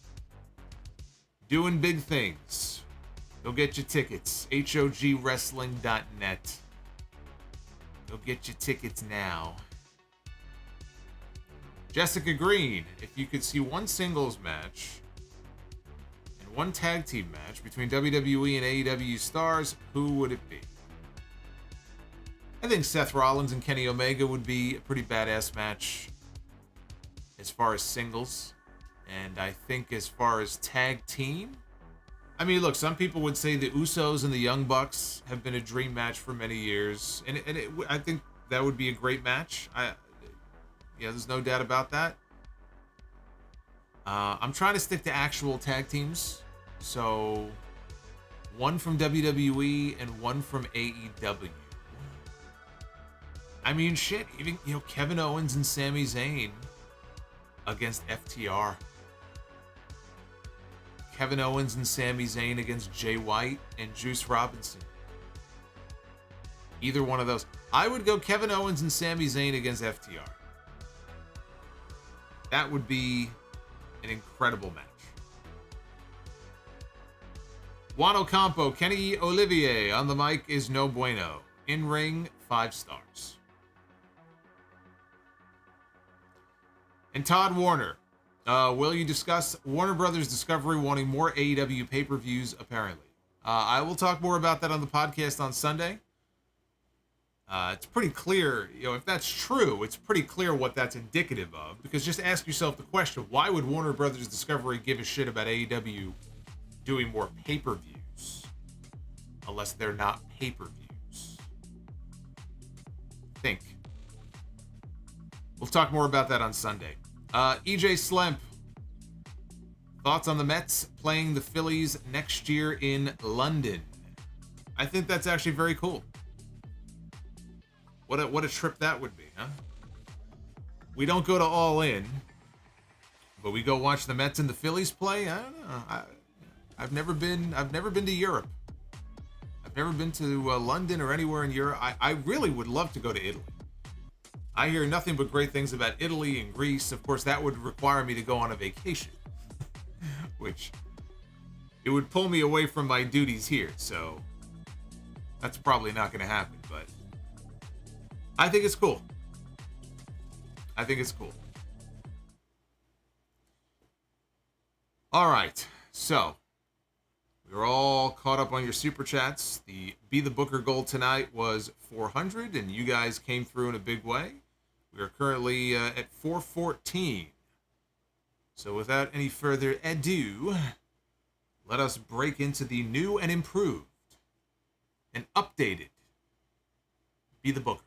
Doing big things. Go get your tickets. HOGWrestling.net. Go get your tickets now. Jessica Green, if you could see one singles match and one tag team match between WWE and AEW stars, who would it be? I think Seth Rollins and Kenny Omega would be a pretty badass match as far as singles. And I think as far as tag team, I mean, look, some people would say the Usos and the Young Bucks have been a dream match for many years. And I think that would be a great match. Yeah, there's no doubt about that. I'm trying to stick to actual tag teams. So, one from WWE and one from AEW. I mean, shit, even, Kevin Owens and Sami Zayn against FTR. Kevin Owens and Sami Zayn against Jay White and Juice Robinson. Either one of those. I would go Kevin Owens and Sami Zayn against FTR. That would be an incredible match. Juan Ocampo, Kenny Olivier on the mic is no bueno. In ring, 5 stars. And Todd Warner. Will you discuss Warner Brothers Discovery wanting more AEW pay-per-views, apparently? I will talk more about that on the podcast on Sunday. It's pretty clear, if that's true, it's pretty clear what that's indicative of. Because just ask yourself the question, why would Warner Brothers Discovery give a shit about AEW doing more pay-per-views? Unless they're not pay-per-views. Think. We'll talk more about that on Sunday. EJ Slemp, thoughts on the Mets playing the Phillies next year in London? I think that's actually very cool. What a trip that would be, huh? We don't go to All In, but we go watch the Mets and the Phillies play. I don't know. I've never been to Europe. I've never been to London or anywhere in Europe. I really would love to go to Italy. I hear nothing but great things about Italy and Greece. Of course, that would require me to go on a vacation, which it would pull me away from my duties here. So that's probably not going to happen, but I think it's cool. I think it's cool. All right. So we're all caught up on your super chats. The Be the Booker goal tonight was 400, and you guys came through in a big way. We are currently at 414. So without any further ado, let us break into the new and improved and updated Be the Booker.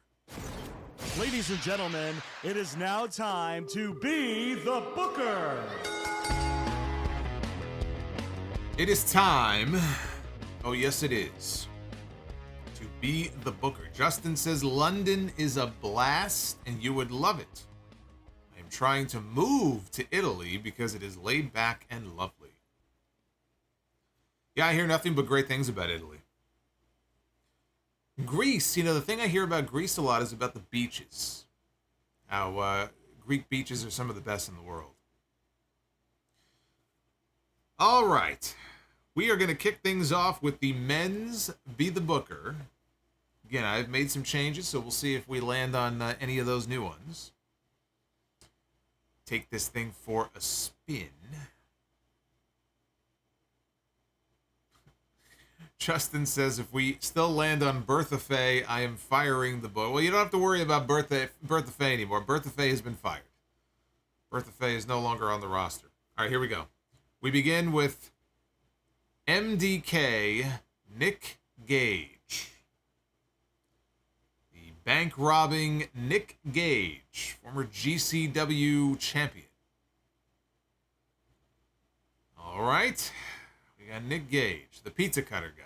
Ladies and gentlemen, it is now time to Be the Booker. It is time. Oh, yes, it is. To be the Booker. Justin says London is a blast and you would love it. I am trying to move to Italy because it is laid back and lovely. Yeah, I hear nothing but great things about Italy. Greece, you know, the thing I hear about Greece a lot is about the beaches. How Greek beaches are some of the best in the world. All right. We are going to kick things off with the men's Be the Booker. Again, I've made some changes, so we'll see if we land on any of those new ones. Take this thing for a spin. Justin says, if we still land on Bertha Faye, I am firing the boy. Well, you don't have to worry about Bertha Faye anymore. Bertha Faye has been fired. Bertha Faye is no longer on the roster. All right, here we go. We begin with MDK Nick Gage. The bank-robbing Nick Gage, former GCW champion. All right. We got Nick Gage, the pizza cutter guy.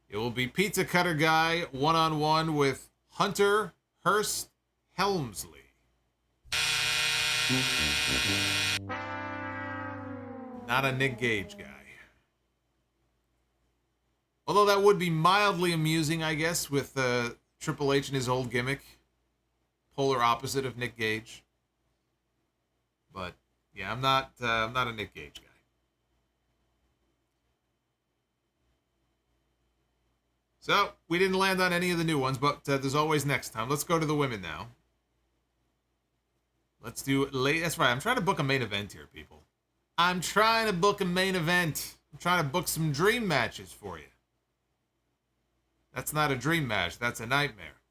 It will be pizza cutter guy one-on-one with Hunter Hearst Helmsley. Not a Nick Gage guy. Although that would be mildly amusing, I guess, with Triple H and his old gimmick. Polar opposite of Nick Gage. But yeah, I'm not a Nick Gage guy. So, we didn't land on any of the new ones, but there's always next time. Let's go to the women now. Let's do late. That's right. I'm trying to book a main event here, people. I'm trying to book a main event. I'm trying to book some dream matches for you. That's not a dream match. That's a nightmare.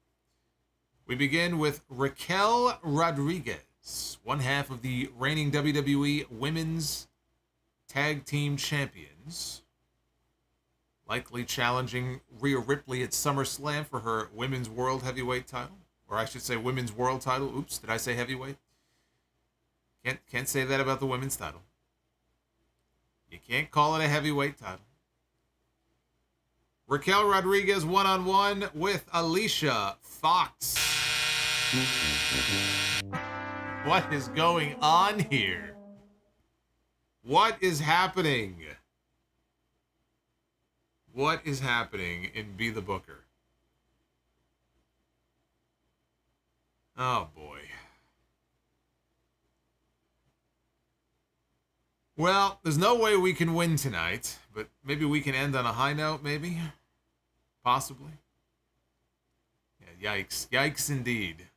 We begin with Raquel Rodriguez, one half of the reigning WWE Women's Tag Team Champions. Likely challenging Rhea Ripley at SummerSlam for her Women's World Heavyweight title. Or I should say Women's World title. Oops, did I say heavyweight? Can't say that about the women's title. You can't call it a heavyweight title. Raquel Rodriguez one-on-one with Alicia Fox. What is going on here? What is happening? What is happening in Be the Booker? Oh, boy. Well, there's no way we can win tonight, but maybe we can end on a high note, maybe? Possibly. Yeah, yikes. Yikes indeed.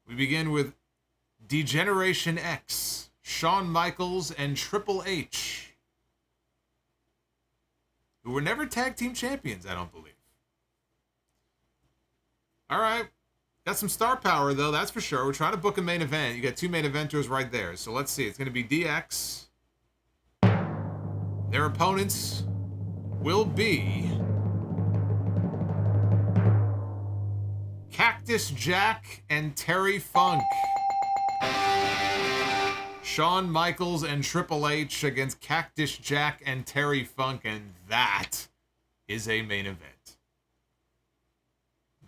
We begin with Degeneration X, Shawn Michaels, and Triple H, who were never tag team champions, I don't believe. All right. Got some star power, though, that's for sure. We're trying to book a main event. You got two main eventers right there. So let's see. It's going to be DX. Their opponents will be Cactus Jack and Terry Funk. Shawn Michaels and Triple H against Cactus Jack and Terry Funk, and that is a main event.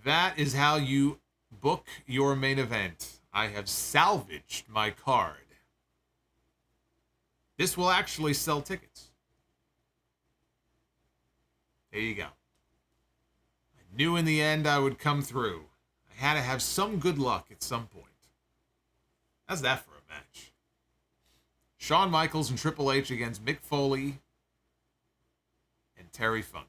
That is how you book your main event. I have salvaged my card. This will actually sell tickets. There you go. I knew in the end I would come through. I had to have some good luck at some point. How's that for a match? Shawn Michaels and Triple H against Mick Foley and Terry Funk.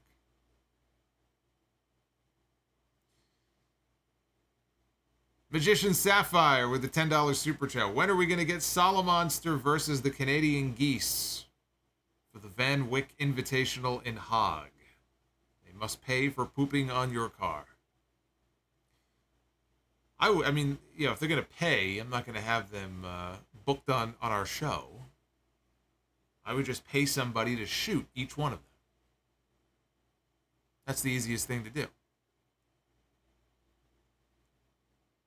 Magician Sapphire with the $10 super chat. When are we going to get Solomonster versus the Canadian Geese for the Van Wyck Invitational in Hague? They must pay for pooping on your car. I mean, you know, if they're going to pay, I'm not going to have them booked on our show. I would just pay somebody to shoot each one of them. That's the easiest thing to do.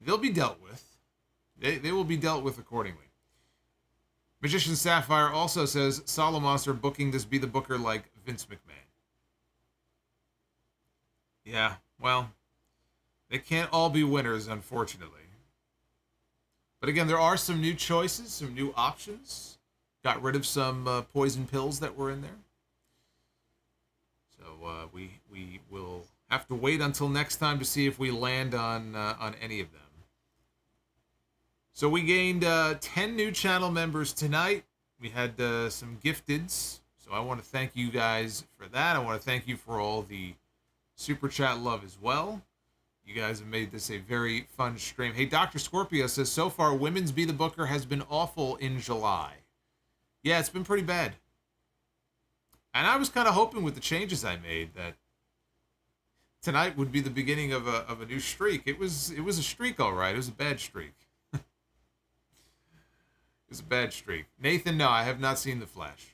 They'll be dealt with. They will be dealt with accordingly. Magician Sapphire also says Solomonster booking this Be the Booker like Vince McMahon. Yeah, well, They can't all be winners, unfortunately. But again, there are some new choices, some new options. Got rid of some poison pills that were in there. So we will have to wait until next time to see if we land on any of them. So we gained 10 new channel members tonight. We had some gifteds. So I want to thank you guys for that. I want to thank you for all the Super Chat love as well. You guys have made this a very fun stream. Hey, Dr. Scorpio says, so far, Women's Be the Booker has been awful in July. Yeah, it's been pretty bad. And I was kind of hoping with the changes I made that tonight would be the beginning of a new streak. It was a streak, all right. It was a bad streak. It was a bad streak. Nathan, no, I have not seen The Flash.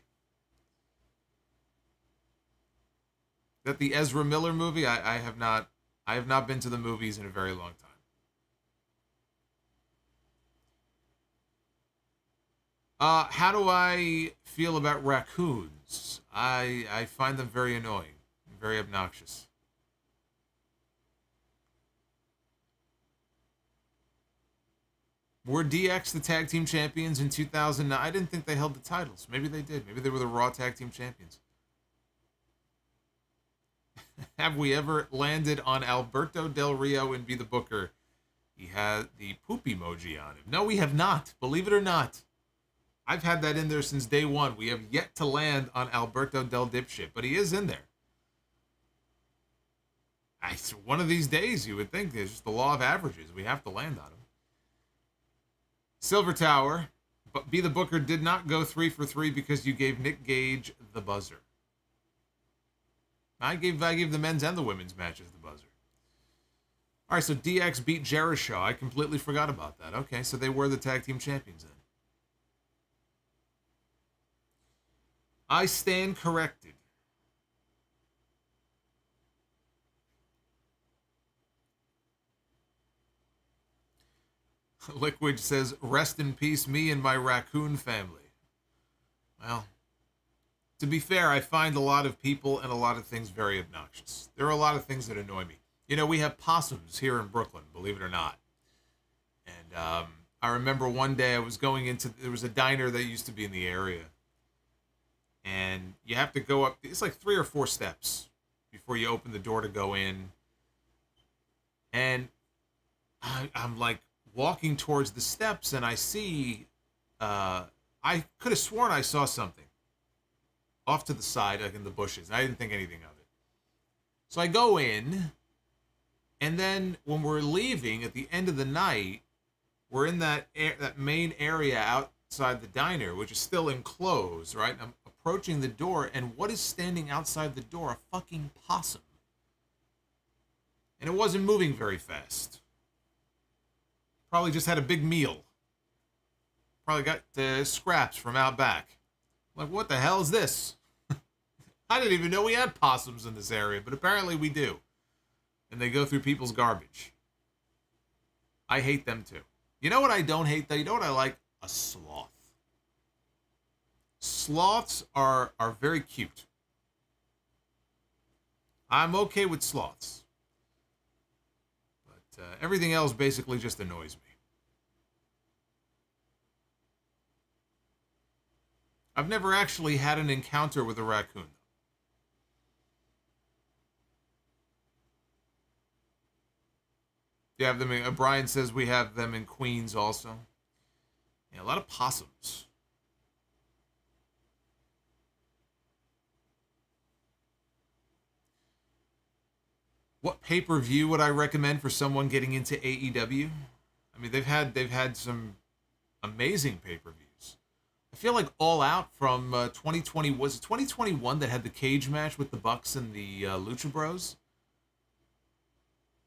Is that the Ezra Miller movie? I have not been to the movies in a very long time. How do I feel about raccoons? I find them very annoying, very obnoxious. Were DX the tag team champions in 2009? I didn't think they held the titles. Maybe they did. Maybe they were the Raw tag team champions. Have we ever landed on Alberto Del Rio and Be the Booker? He had the poop emoji on him. No, we have not. Believe it or not. I've had that in there since day one. We have yet to land on Alberto Del Dipshit, but he is in there. One of these days, you would think there's just the law of averages. We have to land on him. Silver Tower, but Be the Booker did not go 3 for 3 because you gave Nick Gage the buzzer. I gave the men's and the women's matches the buzzer. All right, so DX beat Jericho. I completely forgot about that. Okay, so they were the tag team champions then. I stand corrected. Liquid says, rest in peace, me and my raccoon family. Well, to be fair, I find a lot of people and a lot of things very obnoxious. There are a lot of things that annoy me. You know, we have possums here in Brooklyn, believe it or not. And I remember one day I was going there was a diner that used to be in the area. And you have to go up, it's like 3 or 4 steps before you open the door to go in. And I'm like walking towards the steps and I see, I could have sworn I saw something off to the side, like in the bushes. I didn't think anything of it. So I go in, and then when we're leaving at the end of the night, we're in that main area outside the diner, which is still enclosed, right? And I'm approaching the door, and what is standing outside the door? A fucking possum. And it wasn't moving very fast. Probably just had a big meal. Probably got scraps from out back. Like, what the hell is this? I didn't even know we had possums in this area, but apparently we do. And they go through people's garbage. I hate them too. You know what I don't hate though? You know what I like? A sloth. Sloths are very cute. I'm okay with sloths. But everything else basically just annoys me. I've never actually had an encounter with a raccoon. You have them in, Brian says we have them in Queens also. Yeah, a lot of possums. What pay-per-view would I recommend for someone getting into AEW? I mean, they've had some amazing pay-per-views. I feel like All Out from 2020, was it 2021 that had the cage match with the Bucks and the Lucha Bros?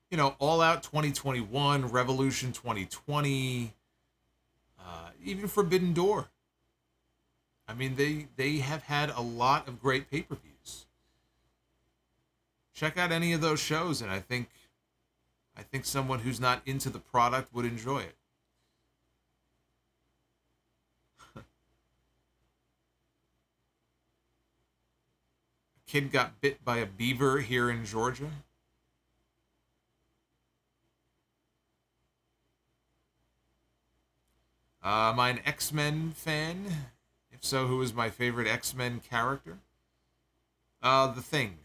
You know, All Out 2021, Revolution 2020, even Forbidden Door. I mean, they have had a lot of great pay-per-views. Check out any of those shows, and I think someone who's not into the product would enjoy it. A kid got bit by a beaver here in Georgia. Am I an X-Men fan? If so, who is my favorite X-Men character? The Thing.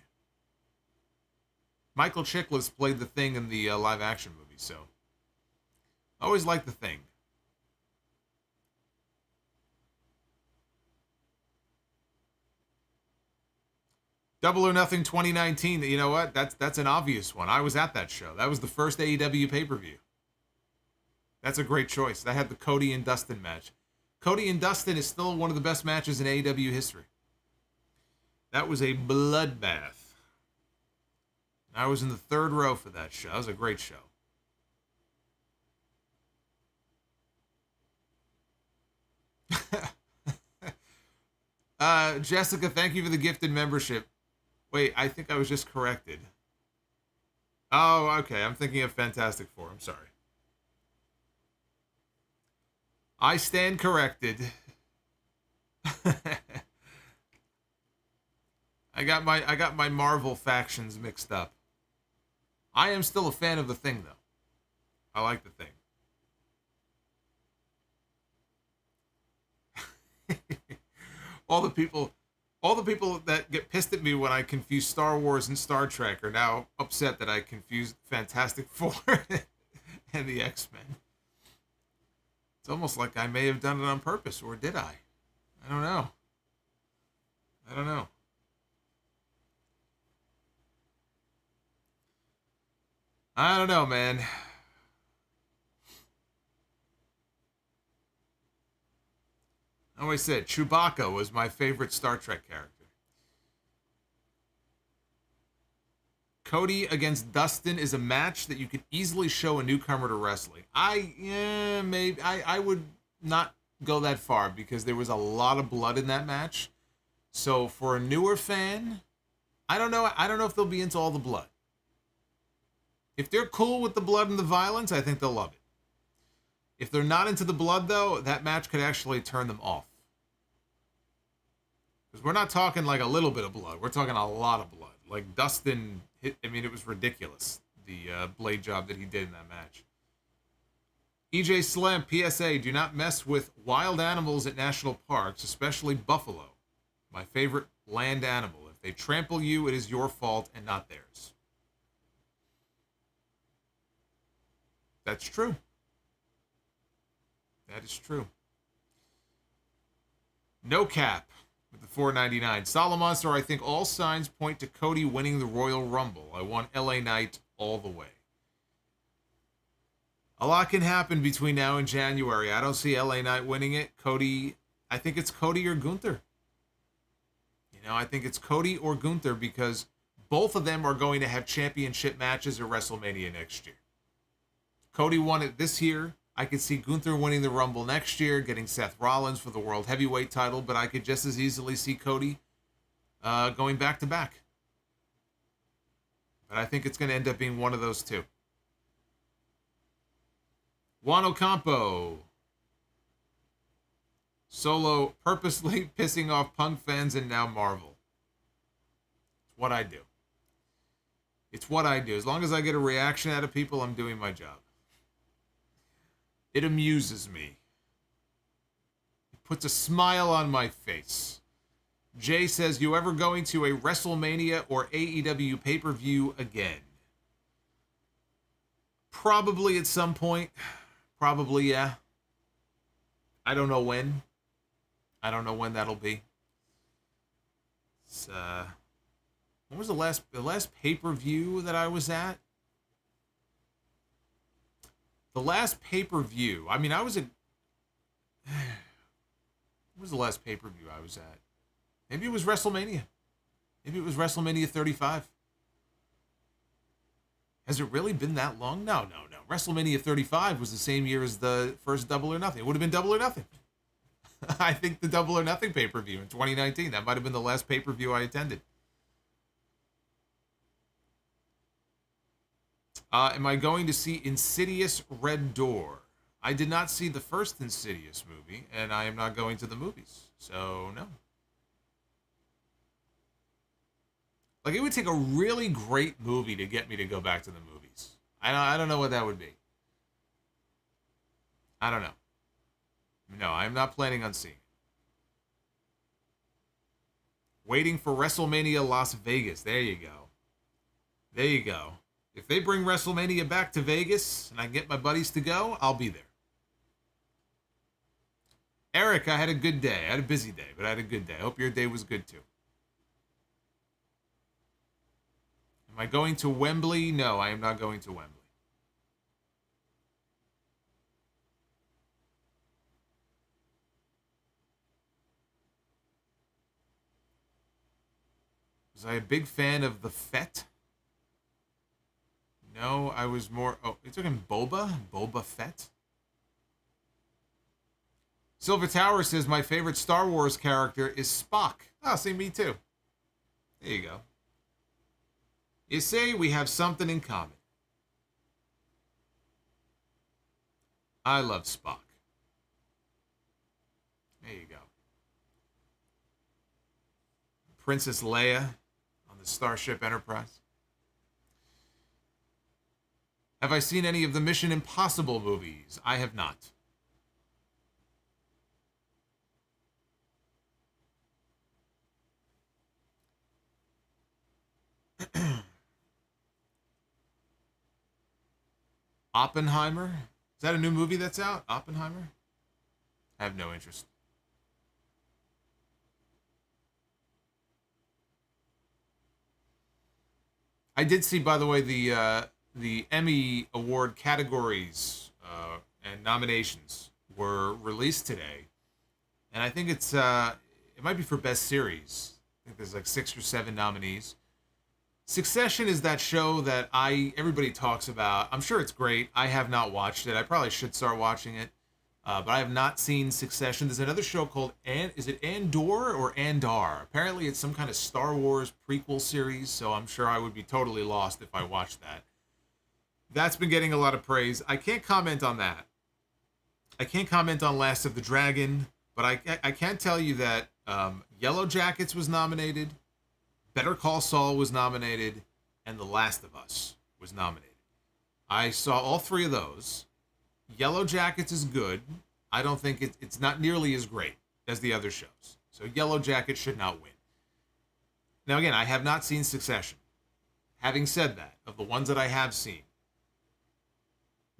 Michael Chiklis played the Thing in the live-action movie, so I always liked the Thing. Double or Nothing 2019. You know what? That's an obvious one. I was at that show. That was the first AEW pay-per-view. That's a great choice. That had the Cody and Dustin match. Cody and Dustin is still one of the best matches in AEW history. That was a bloodbath. I was in the third row for that show. That was a great show. Jessica, thank you for the gifted membership. Wait, I think I was just corrected. Oh, okay. I'm thinking of Fantastic Four. I'm sorry. I stand corrected. I got my Marvel factions mixed up. I am still a fan of the Thing, though. I like the Thing. all the people that get pissed at me when I confuse Star Wars and Star Trek are now upset that I confused Fantastic Four and the X-Men. It's almost like I may have done it on purpose, or did I? I don't know. I don't know, man. I always said Chewbacca was my favorite Star Trek character. Cody against Dustin is a match that you could easily show a newcomer to wrestling. I would not go that far because there was a lot of blood in that match. So for a newer fan, I don't know if they'll be into all the blood. If they're cool with the blood and the violence, I think they'll love it. If they're not into the blood, though, that match could actually turn them off. Because we're not talking like a little bit of blood. We're talking a lot of blood. Like Dustin, it was ridiculous, the blade job that he did in that match. EJ Slam, PSA, do not mess with wild animals at national parks, especially buffalo. My favorite land animal. If they trample you, it is your fault and not theirs. That's true. That is true. No cap with the $4.99. Solomonster, I think all signs point to Cody winning the Royal Rumble. I want LA Knight all the way. A lot can happen between now and January. I don't see LA Knight winning it. Cody, I think it's Cody or Gunther. I think it's Cody or Gunther because both of them are going to have championship matches at WrestleMania next year. Cody won it this year. I could see Gunther winning the Rumble next year, getting Seth Rollins for the World Heavyweight title, but I could just as easily see Cody going back to back. But I think it's going to end up being one of those two. Juan Ocampo. Solo purposely pissing off Punk fans and now Marvel. It's what I do. It's what I do. As long as I get a reaction out of people, I'm doing my job. It amuses me. It puts a smile on my face. Jay says, you ever going to a WrestleMania or AEW pay-per-view again? Probably at some point. Probably, yeah. I don't know when. I don't know when that'll be. It's, when was the last pay-per-view that I was at? The last pay-per-view. I mean, I was at... What was the last pay-per-view I was at? Maybe it was WrestleMania. Maybe it was WrestleMania 35. Has it really been that long? No. WrestleMania 35 was the same year as the first Double or Nothing. It would have been Double or Nothing. I think the Double or Nothing pay-per-view in 2019. That might have been the last pay-per-view I attended. Am I going to see Insidious Red Door? I did not see the first Insidious movie, and I am not going to the movies. So, no. Like, it would take a really great movie to get me to go back to the movies. I don't know what that would be. I don't know. No, I'm not planning on seeing it. Waiting for WrestleMania Las Vegas. There you go. There you go. If they bring WrestleMania back to Vegas and I get my buddies to go, I'll be there. Eric, I had a good day. I had a busy day, but I had a good day. I hope your day was good too. Am I going to Wembley? No, I am not going to Wembley. Was I a big fan of the Fett? No, I was more... Oh, you're talking Boba? Boba Fett? Silver Tower says, my favorite Star Wars character is Spock. Oh, see, me too. There you go. You say we have something in common. I love Spock. There you go. Princess Leia on the Starship Enterprise. Have I seen any of the Mission Impossible movies? I have not. Oppenheimer? Is that a new movie that's out? Oppenheimer? I have no interest. I did see, by the way, the Emmy Award categories and nominations were released today. And I think it might be for Best Series. I think there's like 6 or 7 nominees. Succession is that show that everybody talks about. I'm sure it's great. I have not watched it. I probably should start watching it. But I have not seen Succession. There's another show called, is it Andor or Andar? Apparently it's some kind of Star Wars prequel series, so I'm sure I would be totally lost if I watched that. That's been getting a lot of praise. I can't comment on that. I can't comment on Last of the Dragon, but I can tell you that Yellow Jackets was nominated, Better Call Saul was nominated, and The Last of Us was nominated. I saw all 3 of those. Yellow Jackets is good. I don't think it's not nearly as great as the other shows. So Yellow Jackets should not win. Now again, I have not seen Succession. Having said that, of the ones that I have seen,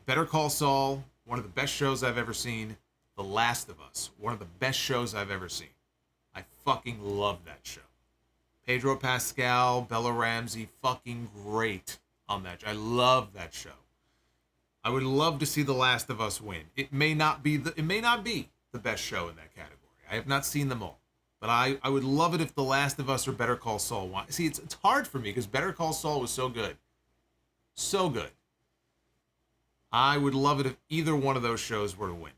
Better Call Saul, one of the best shows I've ever seen. The Last of Us, one of the best shows I've ever seen. I fucking love that show. Pedro Pascal, Bella Ramsey, fucking great on that. I love that show. I would love to see The Last of Us win. It may not be the best show in that category. I have not seen them all. But I would love it if The Last of Us or Better Call Saul won. See, it's hard for me because Better Call Saul was so good. So good. I would love it if either one of those shows were to win.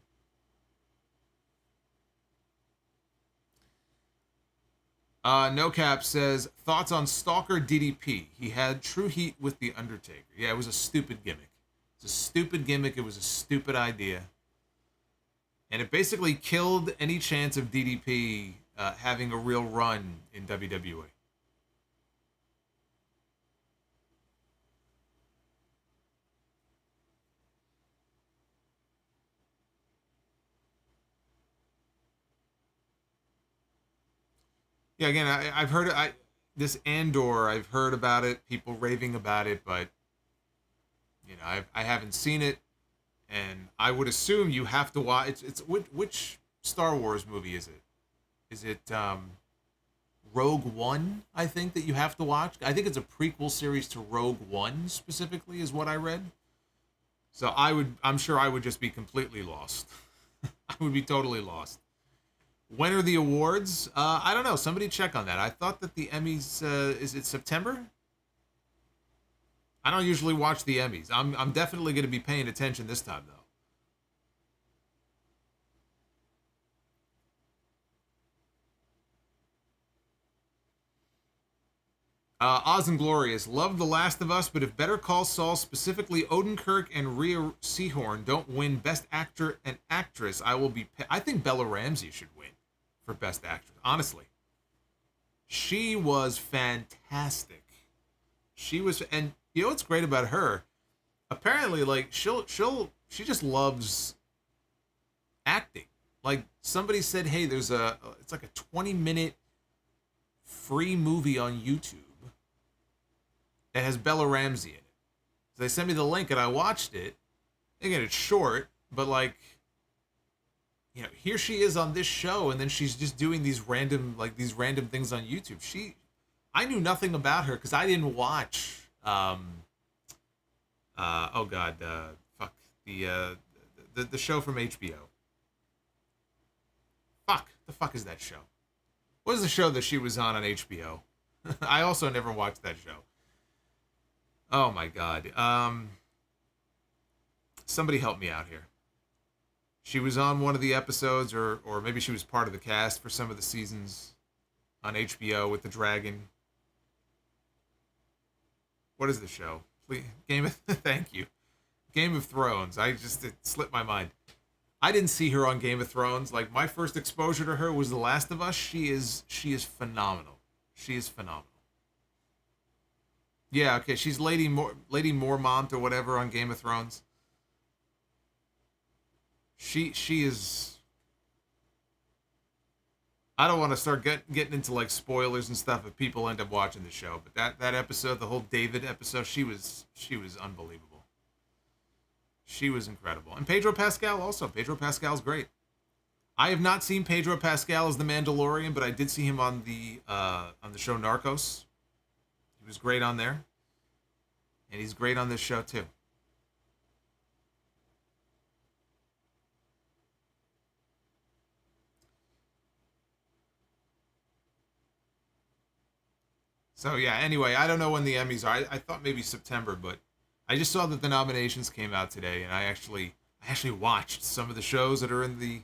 No Cap says, thoughts on Stalker DDP. He had true heat with The Undertaker. Yeah, it was a stupid gimmick. It's a stupid gimmick. It was a stupid idea. And it basically killed any chance of DDP having a real run in WWE. Yeah, again, I've heard this Andor. I've heard about it, people raving about it, but you know, I haven't seen it, and I would assume you have to watch. It's which Star Wars movie is it? Is it Rogue One? I think that you have to watch. I think it's a prequel series to Rogue One specifically, is what I read. So I'm sure I would just be completely lost. I would be totally lost. When are the awards? I don't know. Somebody check on that. I thought that the Emmys, is it September? I don't usually watch the Emmys. I'm definitely going to be paying attention this time, though. Oz and Glorious. Love The Last of Us, but if Better Call Saul, specifically Odenkirk and Rhea Seehorn, don't win Best Actor and Actress, I will be... I think Bella Ramsey should win for Best Actress, honestly. She was fantastic. She was... And you know what's great about her? Apparently, like, she just loves acting. Like, somebody said, hey, it's like a 20-minute free movie on YouTube that has Bella Ramsey in it. So they sent me the link and I watched it. Again, it's short, but like, you know, here she is on this show, and then she's just doing these random things on YouTube. I knew nothing about her because I didn't watch the show from HBO. The fuck is that show? What is the show that she was on HBO? I also never watched that show. Oh my god. Somebody help me out here. She was on one of the episodes, or maybe she was part of the cast for some of the seasons on HBO with the dragon. What is the show? Please, thank you. Game of Thrones. It slipped my mind. I didn't see her on Game of Thrones. Like, my first exposure to her was The Last of Us. She is phenomenal. She is phenomenal. Yeah, okay, she's Lady Mormont or whatever on Game of Thrones. She is... I don't want to start getting into, like, spoilers and stuff if people end up watching the show, but that episode, the whole David episode, she was unbelievable. She was incredible. And Pedro Pascal also. Pedro Pascal's great. I have not seen Pedro Pascal as the Mandalorian, but I did see him on the show Narcos. He was great on there. And he's great on this show too. So yeah, anyway, I don't know when the Emmys are. I thought maybe September, but I just saw that the nominations came out today, and I actually watched some of the shows that are in the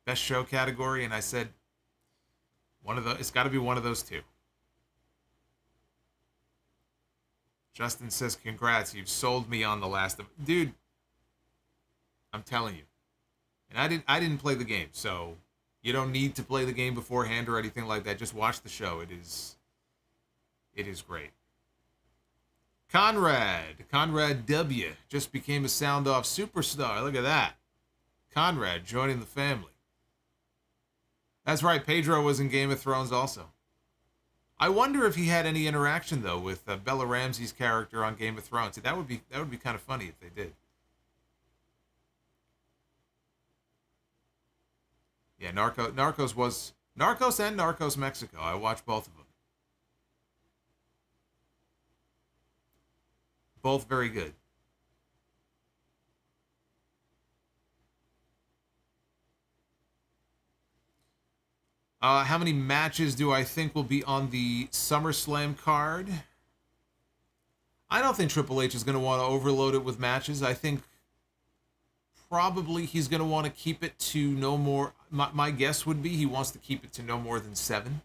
best show category, and I said, it's got to be one of those two. Justin says, congrats, you've sold me on The Last of... Dude, I'm telling you. And I didn't play the game, so you don't need to play the game beforehand or anything like that. Just watch the show. It is great. Conrad W. just became a Sound Off superstar. Look at that. Conrad joining the family. That's right, Pedro was in Game of Thrones also. I wonder if he had any interaction, though, with Bella Ramsey's character on Game of Thrones. That would be kind of funny if they did. Yeah, Narcos and Narcos Mexico. I watched both of them. Both very good. How many matches do I think will be on the SummerSlam card? I don't think Triple H is going to want to overload it with matches. I think probably he's going to want to keep it to no more. My guess would be he wants to keep it to no more than 7.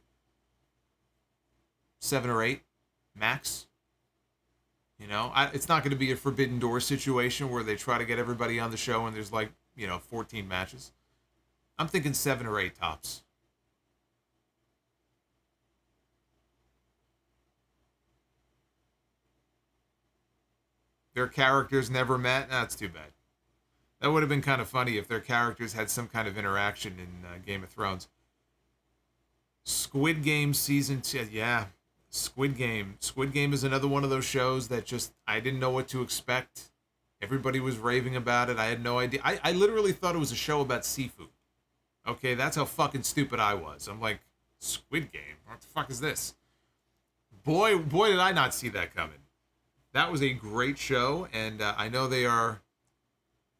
7 or 8, max. You know, it's not going to be a Forbidden Door situation where they try to get everybody on the show and there's 14 matches. I'm thinking 7 or 8 tops. Their characters never met? That's too bad. That would have been kind of funny if their characters had some kind of interaction in Game of Thrones. Squid Game Season 2, yeah. Squid Game. Squid Game is another one of those shows that just, I didn't know what to expect. Everybody was raving about it. I had no idea. I literally thought it was a show about seafood. Okay, that's how fucking stupid I was. I'm like, Squid Game? What the fuck is this? Boy, did I not see that coming. That was a great show, and I know they are...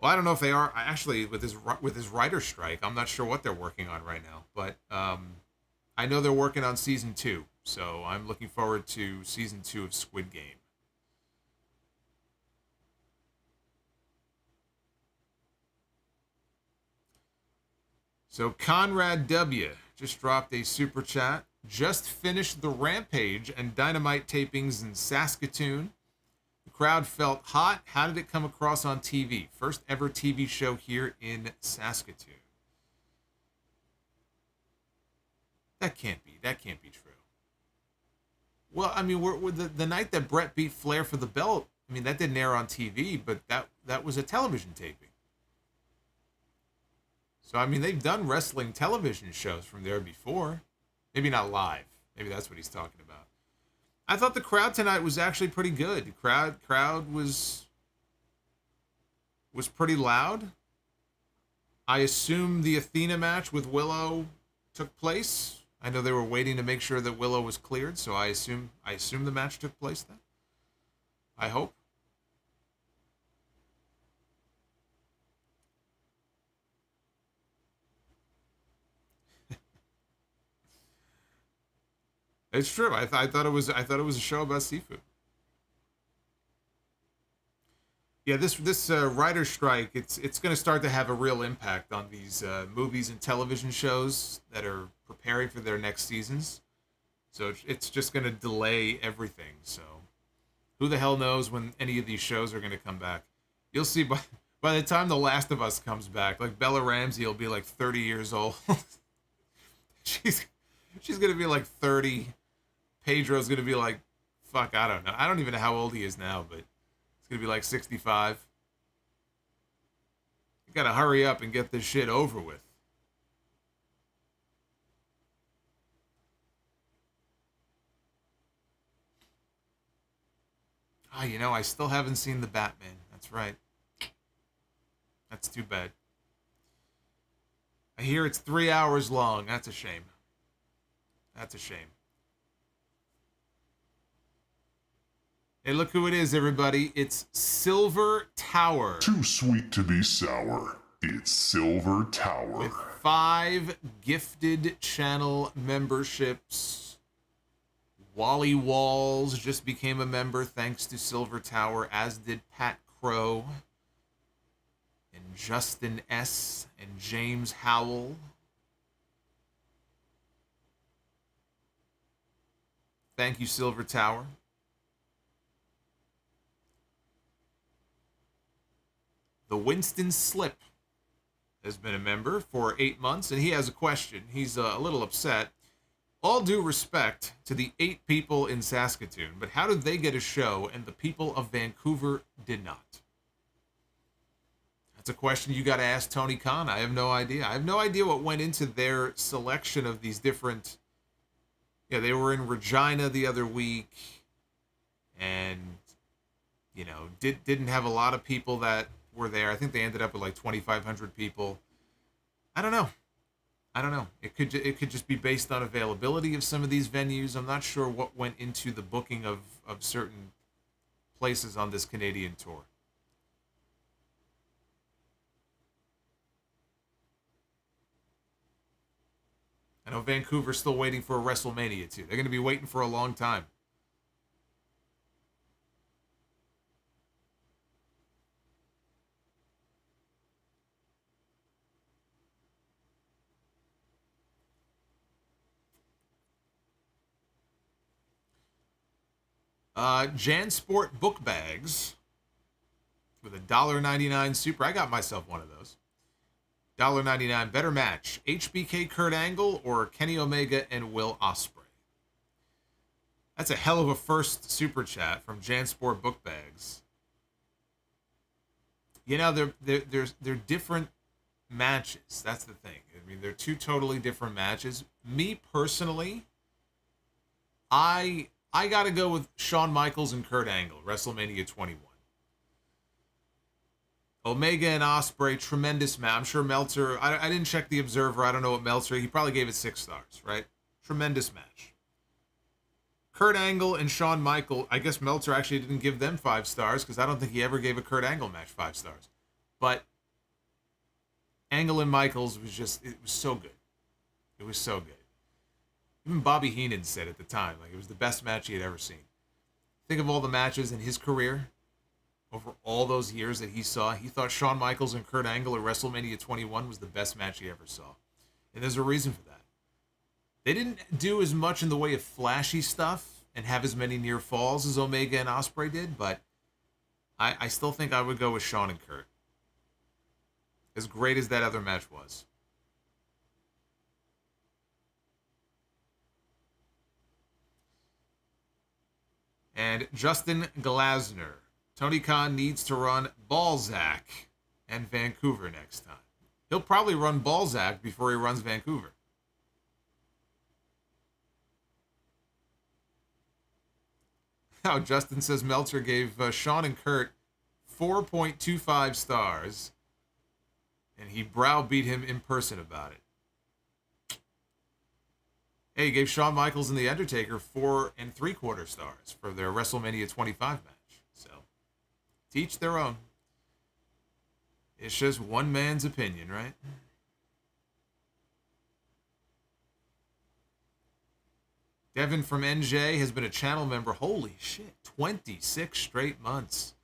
Well, I don't know if they are... Actually, with this writer strike, I'm not sure what they're working on right now. But I know they're working on Season 2. So I'm looking forward to Season 2 of Squid Game. So Conrad W. just dropped a super chat. Just finished the Rampage and Dynamite tapings in Saskatoon. The crowd felt hot. How did it come across on TV? First ever TV show here in Saskatoon. That can't be true. Well, I mean, we're the night that Brett beat Flair for the belt, I mean, that didn't air on TV, but that was a television taping. So, I mean, they've done wrestling television shows from there before. Maybe not live. Maybe that's what he's talking about. I thought the crowd tonight was actually pretty good. The crowd was pretty loud. I assume the Athena match with Willow took place. I know they were waiting to make sure that Willow was cleared, so I assume the match took place then. I hope. It's true. I thought it was a show about seafood. Yeah, this writer strike, it's going to start to have a real impact on these movies and television shows that are preparing for their next seasons. So it's just going to delay everything. So who the hell knows when any of these shows are going to come back? You'll see by the time The Last of Us comes back, like Bella Ramsey will be like 30 years old. she's going to be like 30. Pedro's going to be like, fuck, I don't know. I don't even know how old he is now, but it's going to be like 65. You got to hurry up and get this shit over with. Ah, you know, I still haven't seen The Batman. That's right. That's too bad. I hear it's 3 hours long. That's a shame. That's a shame. Hey, look who it is, everybody. It's Silver Tower. Too sweet to be sour. It's Silver Tower. With 5 gifted channel memberships. Wally Walls just became a member thanks to Silver Tower, as did Pat Crow and Justin S. and James Howell. Thank you, Silver Tower. The Winston Slip has been a member for 8 months, and he has a question. He's a little upset. All due respect to the 8 people in Saskatoon, but how did they get a show and the people of Vancouver did not? That's a question you got to ask Tony Khan. I have no idea. I have no idea what went into their selection of these different... Yeah, they were in Regina the other week, and, you know, didn't have a lot of people that were there. I think they ended up with like 2,500 people. I don't know. It could just be based on availability of some of these venues. I'm not sure what went into the booking of certain places on this Canadian tour. I know Vancouver's still waiting for a WrestleMania too. They're going to be waiting for a long time. JanSport book bags with a $1.99 super. I got myself one of those. $1.99 better match. HBK Kurt Angle or Kenny Omega and Will Ospreay. That's a hell of a first super chat from JanSport book bags. You know, they're different matches. That's the thing. I mean, they're 2 totally different matches. Me personally, I got to go with Shawn Michaels and Kurt Angle, WrestleMania 21. Omega and Ospreay, tremendous match. I'm sure Meltzer, I didn't check the Observer. I don't know what Meltzer, he probably gave it 6 stars, right? Tremendous match. Kurt Angle and Shawn Michaels, I guess Meltzer actually didn't give them 5 stars because I don't think he ever gave a Kurt Angle match 5 stars. But Angle and Michaels was just, it was so good. It was so good. Even Bobby Heenan said at the time, like, it was the best match he had ever seen. Think of all the matches in his career over all those years that he saw. He thought Shawn Michaels and Kurt Angle at WrestleMania 21 was the best match he ever saw. And there's a reason for that. They didn't do as much in the way of flashy stuff and have as many near falls as Omega and Ospreay did, but I still think I would go with Shawn and Kurt. As great as that other match was. And Justin Glasner. Tony Khan needs to run Balzac and Vancouver next time. He'll probably run Balzac before he runs Vancouver. Now, Justin says Meltzer gave Sean and Kurt 4.25 stars, and he browbeat him in person about it. Hey, he gave Shawn Michaels and The Undertaker 4.75 stars for their WrestleMania 25 match. So, to each their own. It's just one man's opinion, right? Devin from NJ has been a channel member. Holy shit, 26 straight months.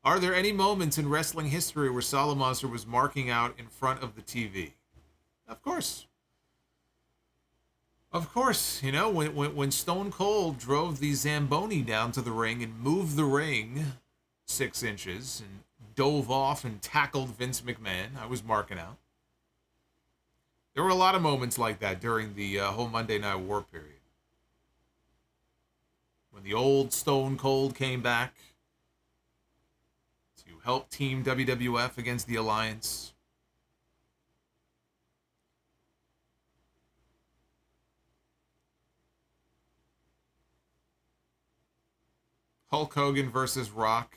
Are there any moments in wrestling history where Solomonster was marking out in front of the TV? Of course. Of course. You know, when Stone Cold drove the Zamboni down to the ring and moved the ring 6 inches and dove off and tackled Vince McMahon, I was marking out. There were a lot of moments like that during the whole Monday Night War period. When the old Stone Cold came back to help Team WWF against the Alliance. Hulk Hogan versus Rock.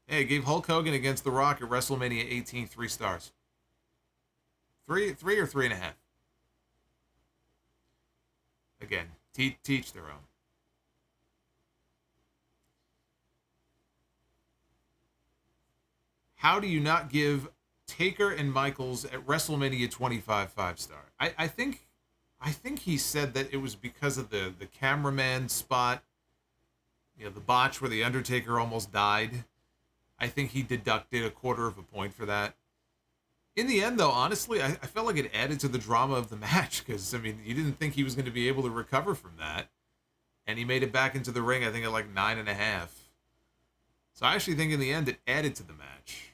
Hey, gave Hulk Hogan against The Rock at WrestleMania 18 3 stars. Three or 3.5. Again, teach their own. How do you not give Taker and Michaels at WrestleMania 25 5-star? I think he said that it was because of the cameraman spot, you know, the botch where the Undertaker almost died. I think he deducted 1/4 point for that. In the end, though, honestly, I felt like it added to the drama of the match because, I mean, you didn't think he was going to be able to recover from that. And he made it back into the ring, I think, at like 9.5. So I actually think in the end it added to the match.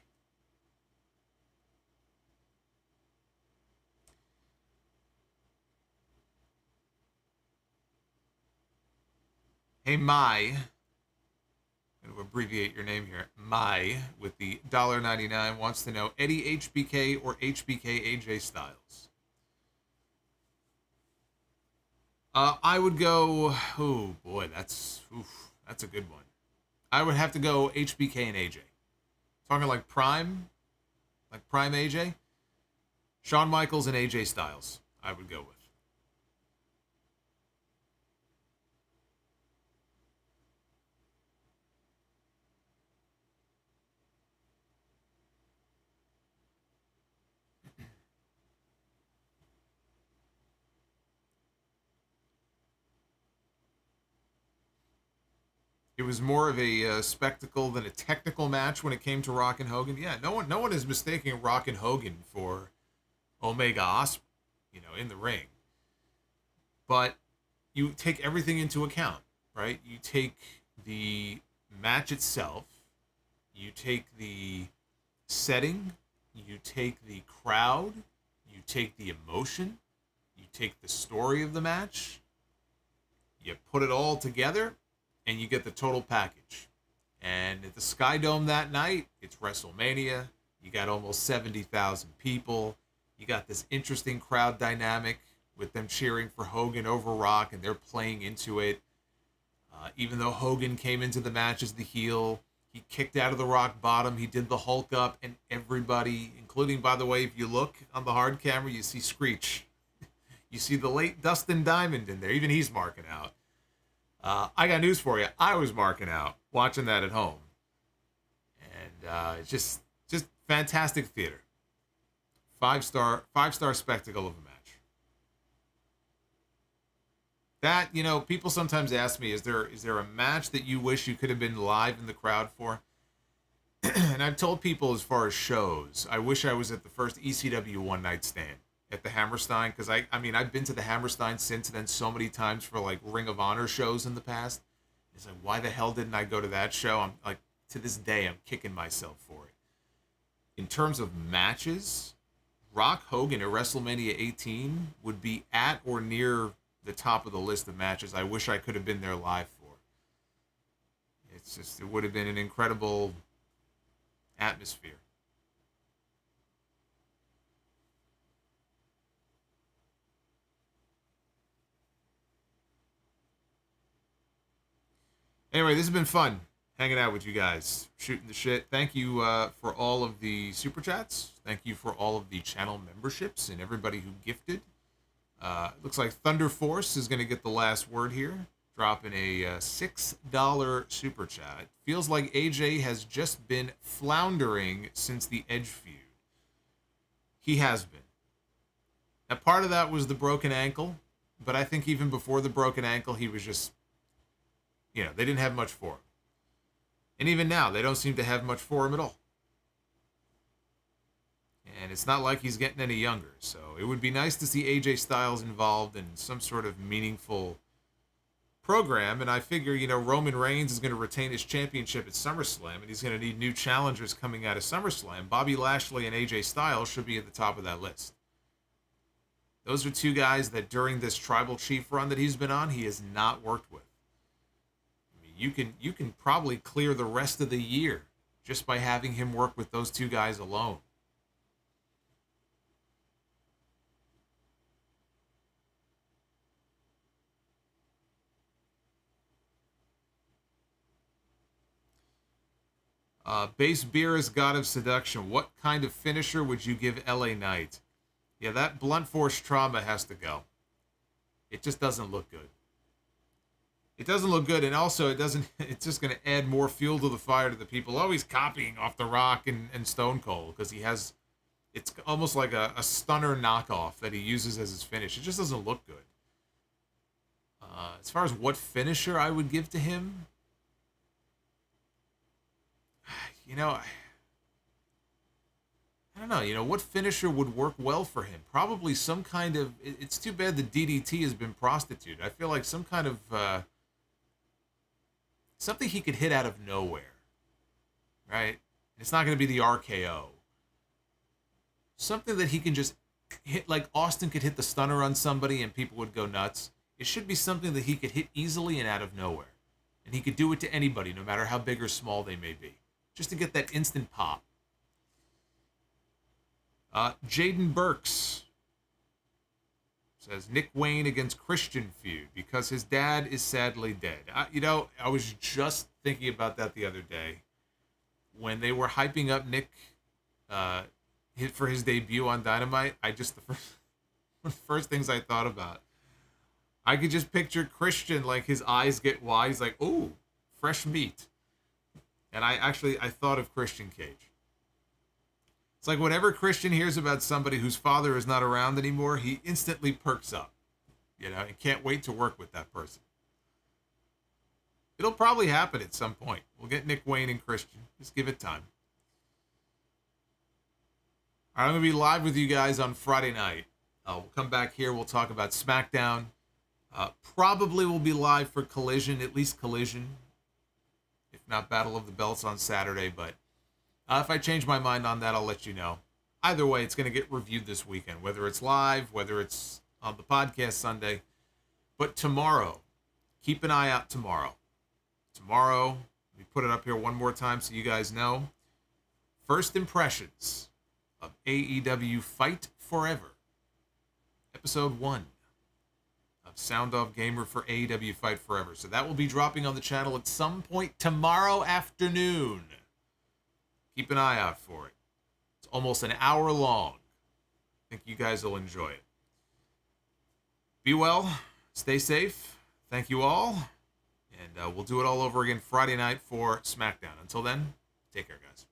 Hey, Mai. I'm going to abbreviate your name here. Mai, with the $1.99, wants to know Eddie HBK or HBK AJ Styles. I would go. Oh boy, that's a good one. I would have to go HBK and AJ. Talking like Prime AJ. Shawn Michaels and AJ Styles, I would go with. It was more of a spectacle than a technical match when it came to Rock and Hogan. Yeah, no one is mistaking Rock and Hogan for Omega Ospreay, you know, in the ring. But you take everything into account, right? You take the match itself, you take the setting, you take the crowd, you take the emotion, you take the story of the match, you put it all together, and you get the total package. And at the Sky Dome that night, it's WrestleMania. You got almost 70,000 people. You got this interesting crowd dynamic with them cheering for Hogan over Rock, and they're playing into it. Even though Hogan came into the match as the heel, he kicked out of the Rock bottom. He did the Hulk up, and everybody, including, by the way, if you look on the hard camera, you see Screech. You see the late Dustin Diamond in there. Even he's marking out. I got news for you. I was marking out watching that at home. And it's just fantastic theater. Five-star spectacle of a match. That, you know, people sometimes ask me, is there a match that you wish you could have been live in the crowd for? And I've told people as far as shows, I wish I was at the first ECW One Night Stand at the Hammerstein, because I mean, I've been to the Hammerstein since then so many times for like Ring of Honor shows in the past. It's like, why the hell didn't I go to that show? I'm like, to this day, I'm kicking myself for it. In terms of matches, Rock Hogan at WrestleMania 18 would be at or near the top of the list of matches I wish I could have been there live for. It's just, it would have been an incredible atmosphere. Anyway, this has been fun hanging out with you guys, shooting the shit. Thank you for all of the super chats. Thank you for all of the channel memberships and everybody who gifted. Looks like Thunder Force is going to get the last word here, dropping a $6 super chat. Feels like AJ has just been floundering since the Edge feud. He has been. Now, part of that was the broken ankle, but I think even before the broken ankle, he was just, they didn't have much for him. And even now, they don't seem to have much for him at all. And it's not like he's getting any younger, so it would be nice to see AJ Styles involved in some sort of meaningful program, and I figure, Roman Reigns is going to retain his championship at SummerSlam, and he's going to need new challengers coming out of SummerSlam. Bobby Lashley and AJ Styles should be at the top of that list. Those are two guys that during this Tribal Chief run that he's been on, he has not worked with. I mean, you can probably clear the rest of the year just by having him work with those two guys alone. Base Beer is God of Seduction. What kind of finisher would you give LA Knight? Yeah, that blunt force trauma has to go. It just doesn't look good. It doesn't look good, and also it's just going to add more fuel to the fire to the people always copying off The Rock and Stone Cold, because it's almost like a stunner knockoff that he uses as his finish. It just doesn't look good. As far as what finisher I would give to him, I don't know. What finisher would work well for him? Probably some kind of... It's too bad the DDT has been prostituted. I feel like some kind of... something he could hit out of nowhere. Right? It's not going to be the RKO. Something that he can just hit, like Austin could hit the stunner on somebody and people would go nuts. It should be something that he could hit easily and out of nowhere. And he could do it to anybody, no matter how big or small they may be. Just to get that instant pop. Jaden Burks says, Nick Wayne against Christian feud because his dad is sadly dead. I was just thinking about that the other day. When they were hyping up Nick for his debut on Dynamite, the first things I thought about, I could just picture Christian, like his eyes get wide. He's like, ooh, fresh meat. And I thought of Christian Cage. It's like whenever Christian hears about somebody whose father is not around anymore, he instantly perks up, and can't wait to work with that person. It'll probably happen at some point. We'll get Nick Wayne and Christian. Just give it time. All right, I'm going to be live with you guys on Friday night. We'll come back here. We'll talk about SmackDown. Probably we'll be live for Collision, at least Collision. If not Battle of the Belts on Saturday, but if I change my mind on that, I'll let you know. Either way, it's going to get reviewed this weekend, whether it's live, whether it's on the podcast Sunday. But tomorrow, keep an eye out tomorrow. Tomorrow, let me put it up here one more time so you guys know. First impressions of AEW Fight Forever. Episode 1 of Sound Off Gamer for AEW Fight Forever. So that will be dropping on the channel at some point tomorrow afternoon. Keep an eye out for it. It's almost an hour long. I think you guys will enjoy it. Be well. Stay safe. Thank you all. And we'll do it all over again Friday night for SmackDown. Until then, take care, guys.